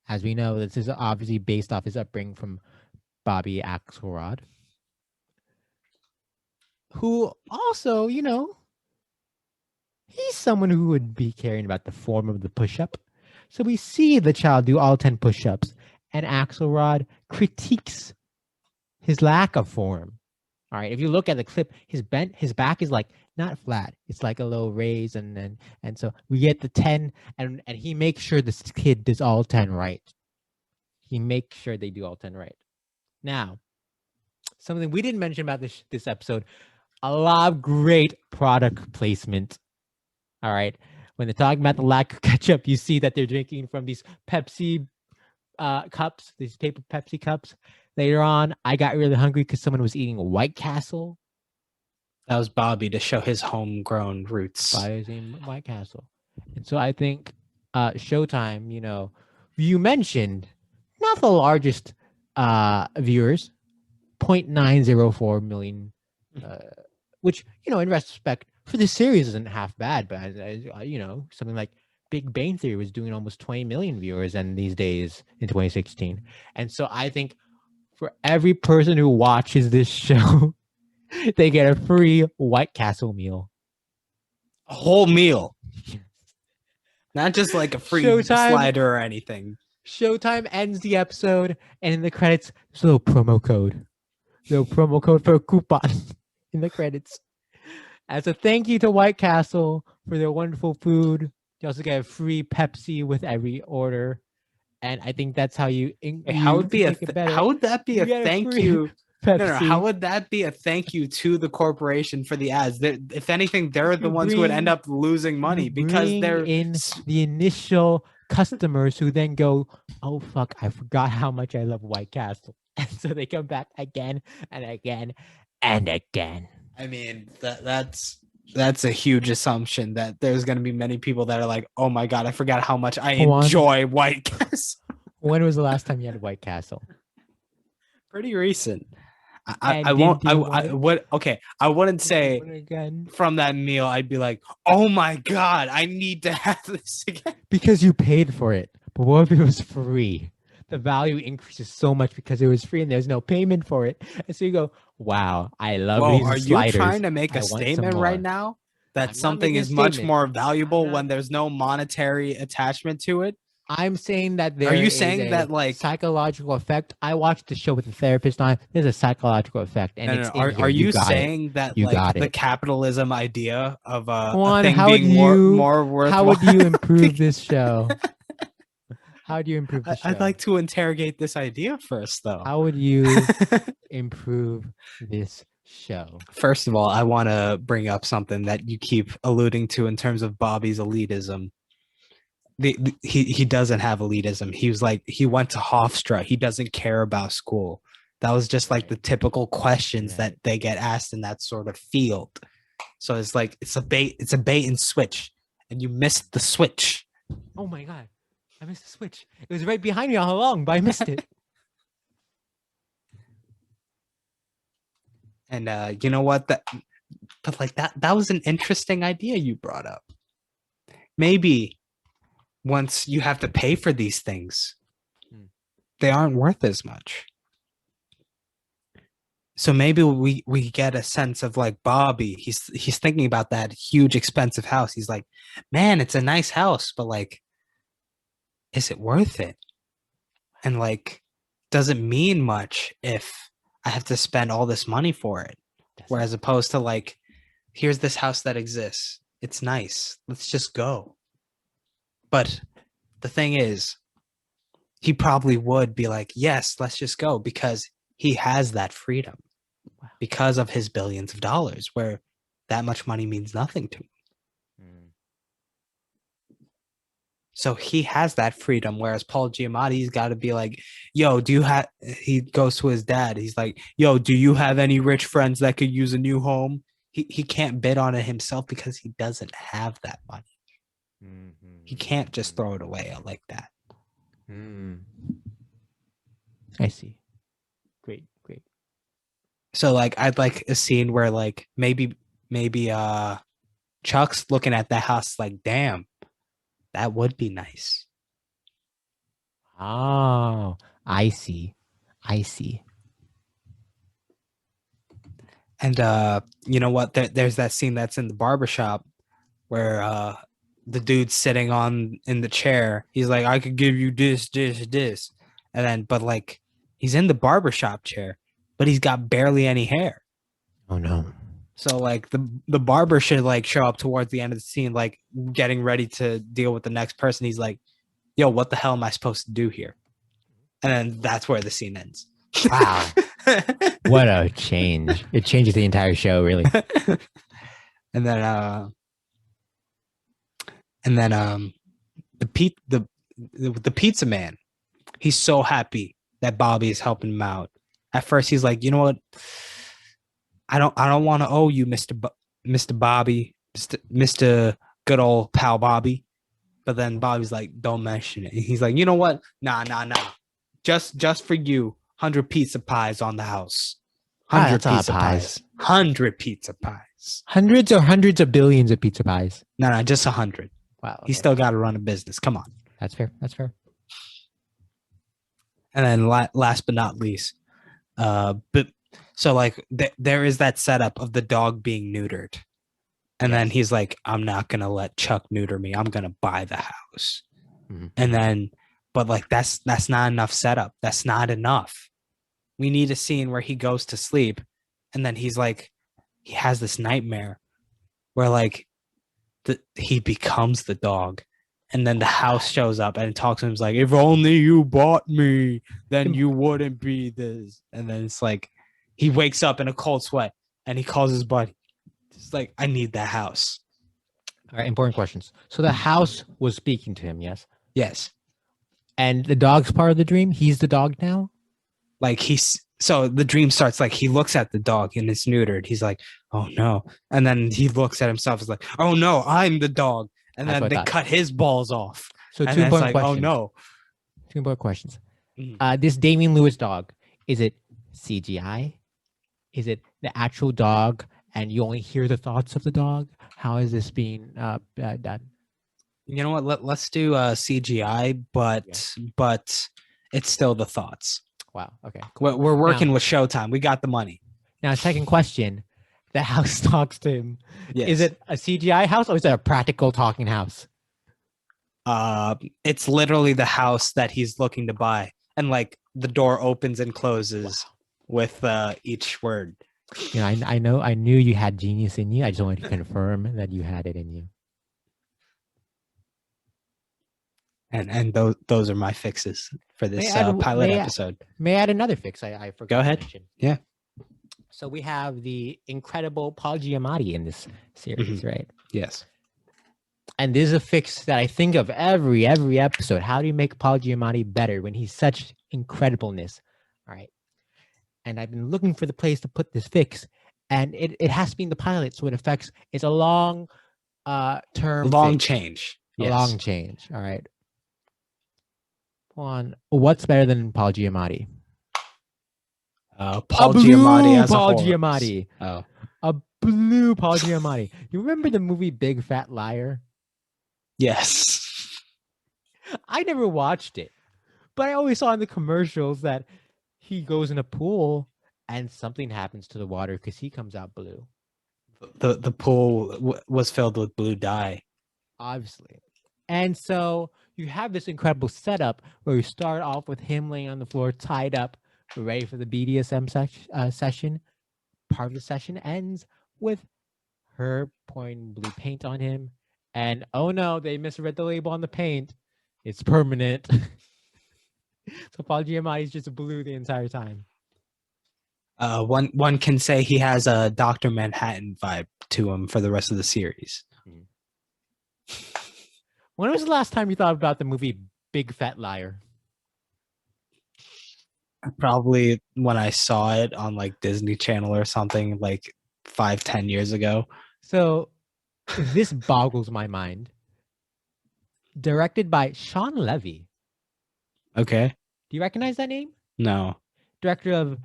S1: As we know, this is obviously based off his upbringing from Bobby Axelrod, who also, you know, he's someone who would be caring about the form of the push-up. So we see the child do all 10 push-ups, and Axelrod critiques his lack of form. All right, if you look at the clip, his back is like not flat; it's like a little raise, and so we get the 10, and he makes sure this kid does all 10 right. He makes sure they do all 10 right. Now, something we didn't mention about this episode: a lot of great product placement. All right, when they're talking about the lack of ketchup, you see that they're drinking from these Pepsi cups, these paper Pepsi cups. Later on, I got really hungry because someone was eating White Castle.
S2: That was Bobby to show his homegrown roots.
S1: Bobby was eating White Castle. And so I think Showtime, you know, you mentioned not the largest viewers, 0.904 million, which, you know, in retrospect, for the series isn't half bad, but, you know, something like Big Bang Theory was doing almost 20 million viewers in these days in 2016. And so I think for every person who watches this show, they get a free White Castle meal.
S2: A whole meal. Not just like a free
S1: Showtime,
S2: slider or anything.
S1: Showtime ends the episode, and in the credits, there's a little promo code. Little promo code for a coupon in the credits. As a thank you to White Castle for their wonderful food, you also get a free Pepsi with every order. And I think that's how you.
S2: How would that be a thank you?
S1: Pepsi.
S2: No, how would that be a thank you to the corporation for the ads? If anything, they're the ones who would end up losing money because they're
S1: in the initial customers who then go, "Oh fuck, I forgot how much I love White Castle," and so they come back again and again and again.
S2: I mean, that's a huge assumption that there's going to be many people that are like, "Oh my god, I forgot how much I enjoy White Castle."
S1: When was the last time you had White Castle?
S2: Pretty recent. I wouldn't say from that meal I'd be like, "Oh my god, I need to have this again."
S1: Because you paid for it. But what if it was free? The value increases so much because it was free and there's no payment for it. And so you go, "Wow, I love these sliders.
S2: Are you trying to make a statement right now that something is much more valuable when there's no monetary attachment to it?"
S1: I'm saying that there
S2: you
S1: is
S2: saying
S1: a
S2: that, like-
S1: psychological effect. I watched the show with a therapist on. There's a psychological effect, and
S2: No,
S1: it's
S2: no,
S1: in here.
S2: are you
S1: got it.
S2: saying that
S1: You
S2: like
S1: got
S2: the
S1: it.
S2: capitalism idea of a
S1: Juan,
S2: thing
S1: how would
S2: being
S1: you
S2: more worthwhile?
S1: how would you improve this show? How do you improve the show?
S2: I'd like to interrogate this idea first, though.
S1: How would you improve this show?
S2: First of all, I want to bring up something that you keep alluding to in terms of Bobby's elitism. He doesn't have elitism. He was like, he went to Hofstra. He doesn't care about school. That was just like the typical questions that they get asked in that sort of field. So it's like it's a bait and switch, and you missed the switch.
S1: Oh my god, I missed the switch. It was right behind me all along, but I missed it.
S2: And you know what? But like that was an interesting idea you brought up. Maybe once you have to pay for these things, they aren't worth as much. So maybe we get a sense of like Bobby. He's thinking about that huge expensive house. He's like, man, it's a nice house, but like, is it worth it? And like, does it mean much if I have to spend all this money for it? Whereas opposed to like, here's this house that exists. It's nice. Let's just go. But the thing is, he probably would be like, yes, let's just go, because he has that freedom because of his billions of dollars, where that much money means nothing to him. So he has that freedom, whereas Paul Giamatti's got to be like, yo, he goes to his dad. He's like, yo, do you have any rich friends that could use a new home? He can't bid on it himself because he doesn't have that money. He can't just throw it away like that.
S1: I see. Great.
S2: So like, I'd like a scene where like maybe Chuck's looking at that house like, damn, that would be nice.
S1: Oh, I see.
S2: And you know what? There's that scene that's in the barbershop where the dude's sitting in the chair. He's like, I could give you this. And then, but like, he's in the barbershop chair, but he's got barely any hair.
S1: Oh no.
S2: So like the barber should like show up towards the end of the scene, like getting ready to deal with the next person. He's like, yo, what the hell am I supposed to do here? And then that's where the scene ends.
S1: Wow. What a change. It changes the entire show, really.
S2: And then the pizza man, he's so happy that Bobby is helping him out. At first he's like, you know what? I don't want to owe you, Mr. Bobby, Mr. good old pal Bobby. But then Bobby's like, don't mention it. And he's like, you know what? Nah. Just for you, 100 pizza pies on the house. 100 pizza pies. 100 pizza pies.
S1: Hundreds or hundreds of billions of pizza pies?
S2: No, just 100.
S1: Wow. Okay.
S2: He's still got to run a business. Come on.
S1: That's fair.
S2: And then last but not least, but so like there is that setup of the dog being neutered. And then he's like, I'm not going to let Chuck neuter me. I'm going to buy the house. And then, but like, that's not enough setup. That's not enough. We need a scene where he goes to sleep. And then he's like, he has this nightmare where like he becomes the dog. And then the house shows up and talks to him. He's like, if only you bought me, then you wouldn't be this. And then it's like, he wakes up in a cold sweat and he calls his buddy. It's like, I need that house.
S1: All right, important questions. So the house was speaking to him, yes?
S2: Yes.
S1: And the dog's part of the dream? He's the dog now?
S2: Like so the dream starts like he looks at the dog and it's neutered. He's like, oh no. And then he looks at himself. He's like, oh no, I'm the dog. And then they cut his balls off.
S1: So two important questions.
S2: Oh no.
S1: Two important questions. This Damian Lewis dog, is it CGI? Is it the actual dog and you only hear the thoughts of the dog? How is this being done?
S2: You know what? Let's do CGI, but it's still the thoughts.
S1: Wow. Okay.
S2: Cool. We're working with Showtime. We got the money.
S1: Now, second question: the house talks to him.
S2: Yes.
S1: Is it a CGI house or is it a practical talking house?
S2: It's literally the house that he's looking to buy, and like the door opens and closes with each word.
S1: You know, I knew you had genius in you. I just wanted to confirm that you had it in you.
S2: And those are my fixes for this pilot episode.
S1: May I add another fix? I forgot.
S2: Go ahead.
S1: To mention.
S2: Yeah.
S1: So we have the incredible Paul Giamatti in this series, right?
S2: Yes.
S1: And this is a fix that I think of every episode. How do you make Paul Giamatti better when he's such incredibleness? All right. And I've been looking for the place to put this fix, and it has to be in the pilot, so it affects. It's a long term
S2: change.
S1: Yes. A long change. All right. Pawan, what's better than Paul Giamatti?
S2: Paul Giamatti as
S1: Paul
S2: a horse.
S1: Giamatti.
S2: Oh.
S1: A blue Paul Giamatti. You remember the movie Big Fat Liar?
S2: Yes.
S1: I never watched it, but I always saw in the commercials that he goes in a pool and something happens to the water because he comes out blue.
S2: The pool was filled with blue dye.
S1: Obviously. And so you have this incredible setup where you start off with him laying on the floor, tied up, ready for the BDSM session. Part of the session ends with her pouring blue paint on him. And oh no, they misread the label on the paint. It's permanent. So Paul Giamatti is just blue the entire time.
S2: One can say he has a Dr. Manhattan vibe to him for the rest of the series.
S1: When was the last time you thought about the movie Big Fat Liar?
S2: Probably when I saw it on like Disney Channel or something like 5-10 years ago.
S1: So this boggles my mind. Directed by Sean Levy.
S2: Okay.
S1: Do you recognize that name?
S2: No.
S1: Director of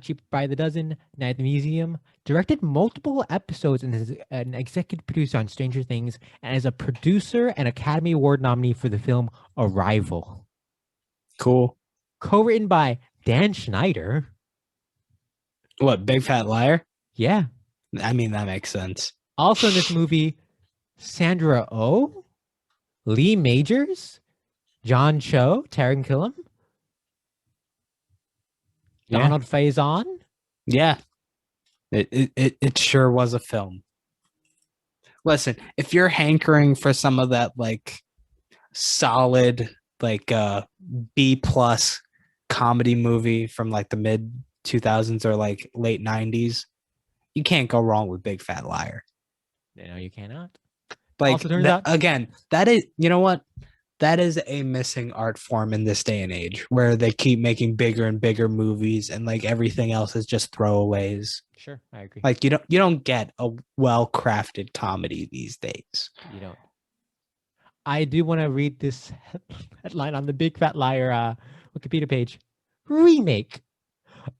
S1: Cheap by the Dozen, Night at the Museum. Directed multiple episodes and is an executive producer on Stranger Things, and is a producer and Academy Award nominee for the film Arrival.
S2: Cool.
S1: Co-written by Dan Schneider.
S2: What, Big Fat Liar?
S1: Yeah.
S2: I mean, that makes sense.
S1: Also in this movie, Sandra Oh, Lee Majors, John Cho, Taran Killam, Donald Faison.
S2: Yeah. It sure was a film. Listen, if you're hankering for some of that like solid like B+ comedy movie from like the mid 2000s or like late 90s, you can't go wrong with Big Fat Liar.
S1: No, you cannot.
S2: Like also turns out, again, that is, you know what? That is a missing art form in this day and age where they keep making bigger and bigger movies and like everything else is just throwaways.
S1: Sure, I agree.
S2: Like you don't get a well-crafted comedy these days.
S1: You don't. I do want to read this headline on the Big Fat Liar Wikipedia page. Remake.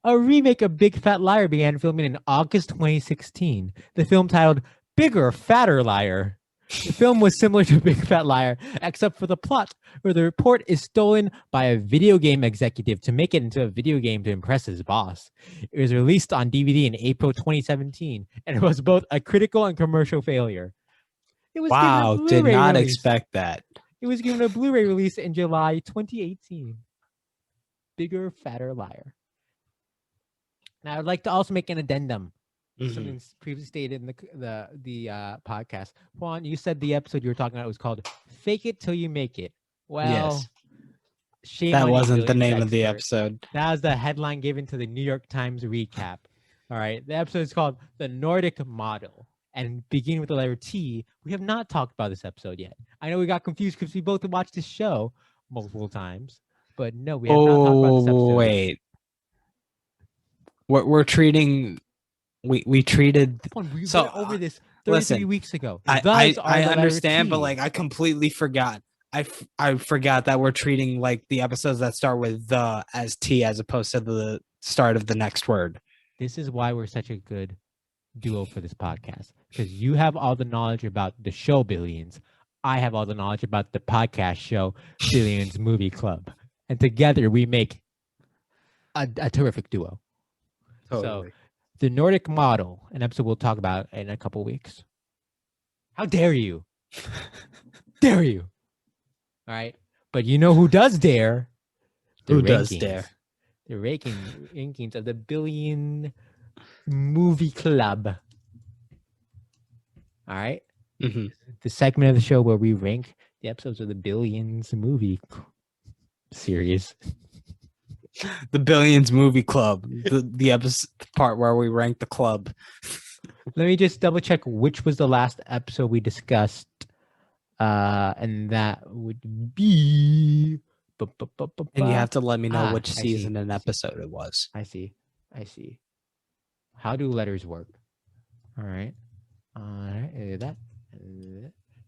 S1: A remake of Big Fat Liar began filming in August 2016. The film titled Bigger, Fatter Liar. The film was similar to Big Fat Liar, except for the plot, where the report is stolen by a video game executive to make it into a video game to impress his boss. It was released on DVD in April 2017, and it was both a critical and commercial failure. It was
S2: wow, did not expect that.
S1: It was given a Blu-ray release in July 2018. Bigger, Fatter Liar. Now, I'd like to also make an addendum. Something previously stated in the podcast. Juan, you said the episode you were talking about was called "Fake It Till You Make It." Well,
S2: yes.
S1: Shame
S2: that
S1: on
S2: wasn't
S1: you,
S2: the name
S1: expert.
S2: Of the episode.
S1: That was the headline given to the New York Times recap. All right, the episode is called "The Nordic Model," and beginning with the letter T. We have not talked about this episode yet. I know we got confused because we both watched this show multiple times, but no, we have not talked about this episode.
S2: Wait, we're treating. We treated
S1: we went over this 33 weeks ago.
S2: I understand, but like I completely forgot. I forgot that we're treating like the episodes that start with the as T as opposed to the start of the next word.
S1: This is why we're such a good duo for this podcast, because you have all the knowledge about the show Billions. I have all the knowledge about the podcast show Billions Movie Club, and together we make a terrific duo.
S2: Totally.
S1: So, The Nordic Model, an episode we'll talk about in a couple weeks. How dare you? Dare you? All right. But you know who does dare? The
S2: Who does
S1: rankings.
S2: dare?
S1: The rankings of the Billion Movie Club. All right.
S2: hmm
S1: The segment of the show where we rank the episodes of the Billions movie series.
S2: The Billions Movie Club. The episode part where we rank the club.
S1: Let me just double check which was the last episode we discussed. And that would be.
S2: And you have to let me know which
S1: I see,
S2: season and
S1: I see.
S2: episode it was.
S1: I see. How do letters work? All right. That.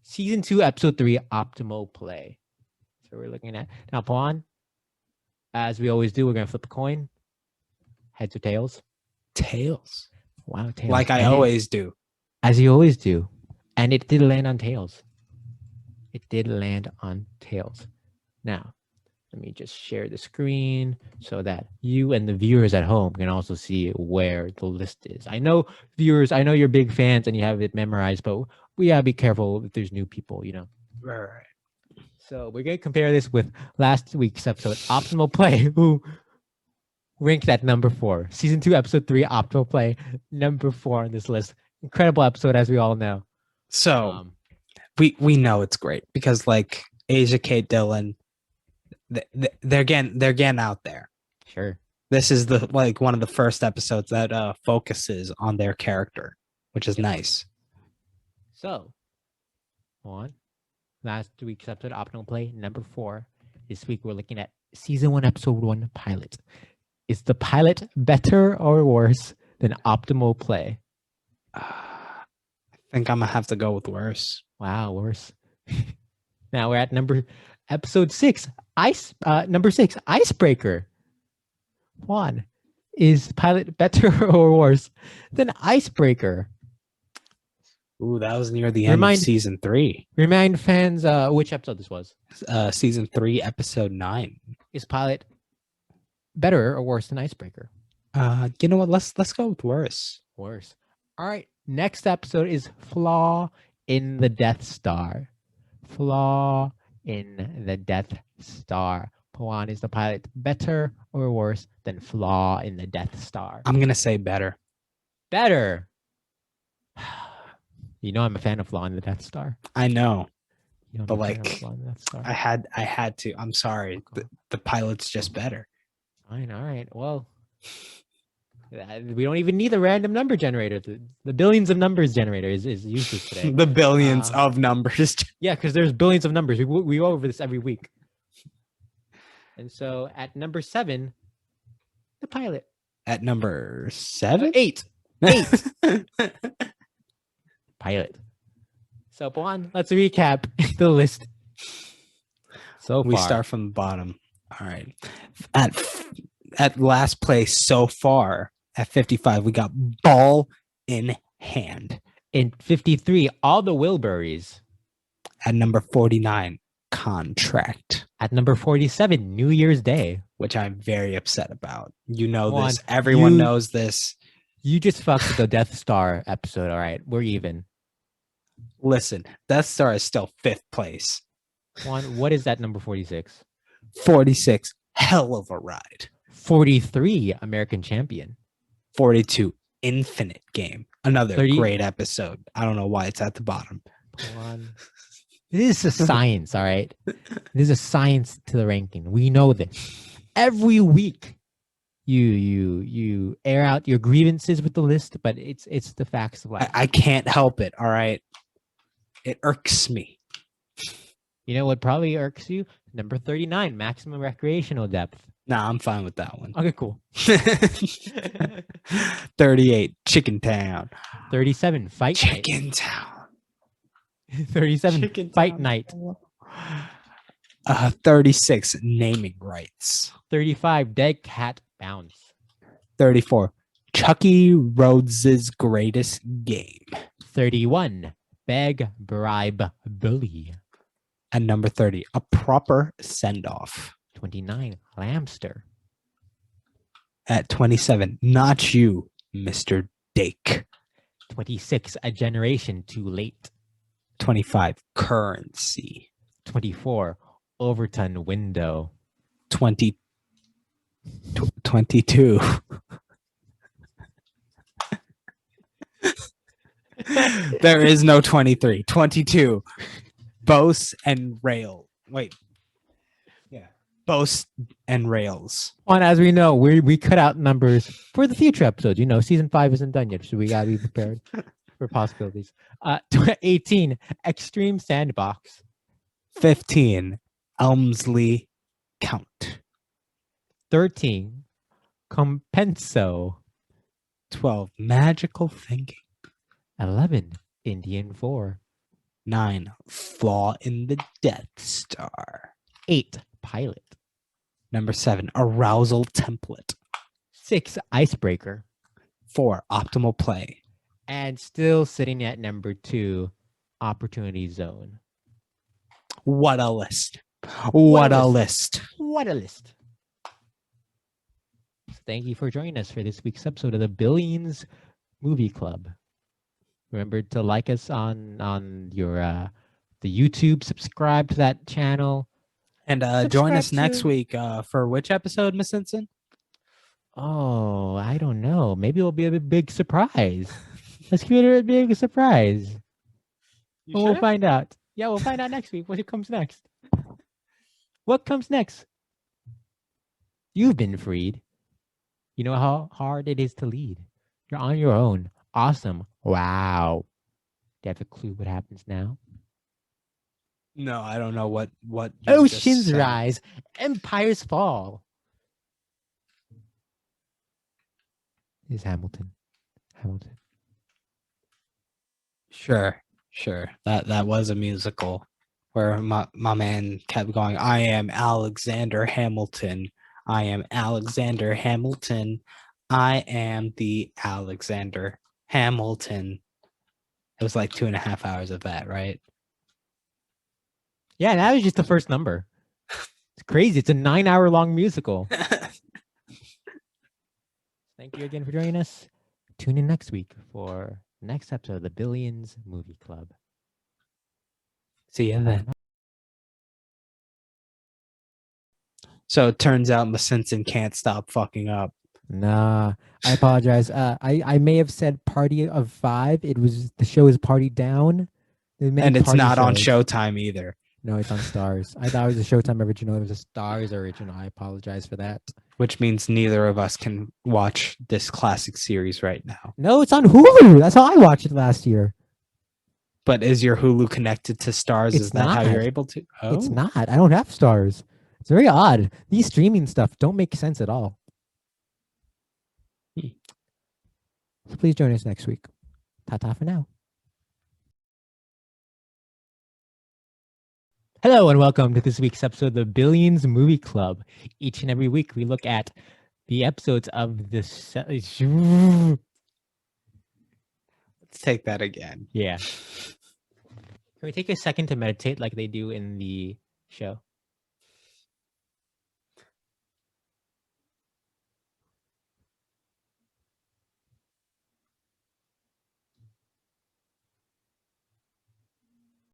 S1: Season 2, episode 3, optimal play. So we're looking at now, Pawan. As we always do, we're gonna flip a coin. Heads or tails?
S2: Tails.
S1: Wow, tails.
S2: Like I always do.
S1: As you always do. And it did land on tails. It did land on tails. Now, let me just share the screen so that you and the viewers at home can also see where the list is. I know, viewers, I know you're big fans and you have it memorized, but we gotta be careful if there's new people, you know.
S2: Right.
S1: So we're gonna compare this with last week's episode, Optimal Play, who ranked at number 4. Season 2, episode 3, Optimal Play, number 4 on this list. Incredible episode, as we all know.
S2: So we know it's great because like Asia Kate Dillon, they're getting out there.
S1: Sure.
S2: This is the like one of the first episodes that focuses on their character, which is nice.
S1: So, on last week's episode, Optimal Play, number 4. This week we're looking at season 1, episode 1 pilot. Is the pilot better or worse than Optimal Play?
S2: I think I'm gonna have to go with worse.
S1: Wow, worse. Now we're at episode 6, number 6, Icebreaker. Juan, is pilot better or worse than Icebreaker?
S2: Ooh, that was near the end of season 3.
S1: Remind fans which episode this was.
S2: Season 3, episode 9.
S1: Is pilot better or worse than Icebreaker?
S2: You know what? Let's go with worse.
S1: Worse. All right. Next episode is Flaw in the Death Star. Flaw in the Death Star. Pawan, is the pilot better or worse than Flaw in the Death Star?
S2: I'm gonna say better.
S1: Better. You know I'm a fan of Flaw in the Death Star.
S2: I know.
S1: You know,
S2: but like I had to. I'm sorry. The pilot's just better.
S1: Fine. All right. Well, we don't even need the random number generator. The billions of numbers generator is useless today.
S2: The billions of numbers.
S1: Yeah, because there's billions of numbers. We go over this every week. And so at number 7, the pilot.
S2: At number 7?
S1: 8. Pilot. So, Pawan, let's recap the list. So far.
S2: We start from the bottom. All right. At last place so far, at 55, we got Ball in Hand.
S1: In 53, All the Wilburys.
S2: At number 49, Contract.
S1: At number 47, New Year's Day.
S2: Which I'm very upset about. You know
S1: Pawan,
S2: this. Everyone knows this.
S1: You just fucked with the Death Star episode. All right. We're even.
S2: Listen, Death Star is still 5th place.
S1: Pawan, what is that number 46?
S2: 46, Hell of a Ride.
S1: 43, American Champion.
S2: 42, Infinite Game. Another great episode. I don't know why it's at the bottom.
S1: Pawan. This is a science, all right? This is a science to the ranking. We know this. Every week, you air out your grievances with the list, but it's the facts of life.
S2: I can't help it, all right? It irks me.
S1: You know what probably irks you? Number 39, Maximum Recreational Depth.
S2: Nah, I'm fine with that one.
S1: Okay, cool.
S2: 38, Chicken Town.
S1: 37, Fight
S2: Chicken
S1: Night.
S2: Town.
S1: 37,
S2: Chicken
S1: Fight
S2: Town.
S1: Night.
S2: 36, Naming Rights.
S1: 35, Dead Cat Bounce.
S2: 34, Chucky Rhodes' Greatest Game.
S1: 31, Beg, Bribe, Bully.
S2: And number 30, A Proper Send-Off.
S1: 29, Lamster.
S2: At 27, Not You, Mr. Dake.
S1: 26, A Generation Too Late.
S2: 25, Currency.
S1: 24, Overton window.
S2: 22. There is no 23. 22. Bose and rail. Wait. Yeah. Bose and rails.
S1: And as we know, we cut out numbers for the future episodes. You know, season 5 isn't done yet, so we gotta be prepared for possibilities. 18, Extreme Sandbox.
S2: 15. Elmsley Count.
S1: 13, Compenso.
S2: 12. Magical Thinking.
S1: 11, Indian 4.
S2: 9. Flaw in the Death Star.
S1: 8, Pilot.
S2: Number 7. Arousal Template.
S1: 6, Icebreaker.
S2: 4. Optimal Play.
S1: And still sitting at number 2, Opportunity Zone.
S2: What a list. What a list.
S1: What a list. Thank you for joining us for this week's episode of the Billions Movie Club. Remember to like us on your the YouTube, subscribe to that channel.
S2: And join us next week for which episode, Miss Simpson?
S1: Oh, I don't know. Maybe it'll be a big surprise. Let's keep it a big surprise. We'll find out. Yeah, we'll find out next week what comes next. What comes next? You've been freed. You know how hard it is to lead. You're on your own. Awesome. Wow. Do you have a clue what happens now?
S2: No, I don't know what you
S1: Oceans
S2: just said.
S1: rise, empires fall. Is Hamilton.
S2: Sure. That was a musical where my man kept going, I am Alexander Hamilton. I am Alexander Hamilton. I am the Alexander Hamilton. It was like 2.5 hours of that, right?
S1: Yeah, that was just the first number. It's crazy. It's a 9-hour-long musical. Thank you again for joining us. Tune in next week for the next episode of the Billions Movie Club.
S2: See you then. So it turns out Miss Simpson can't stop fucking up.
S1: Nah, I apologize. I may have said Party of 5. The show is Party Down.
S2: And it's not on Showtime either.
S1: No, it's on Stars. I thought it was a Showtime original. It was a Stars original. I apologize for that.
S2: Which means neither of us can watch this classic series right now.
S1: No, it's on Hulu. That's how I watched it last year.
S2: But is your Hulu connected to Stars? Is that how you're able to? Oh.
S1: It's not. I don't have Stars. It's very odd. These streaming stuff don't make sense at all. So please join us next week. Ta-ta for now. Hello and welcome to this week's episode of the Billions Movie Club. Each and every week we look at the episodes of this.
S2: Let's take that again.
S1: Yeah. Can we take a second to meditate like they do in the show?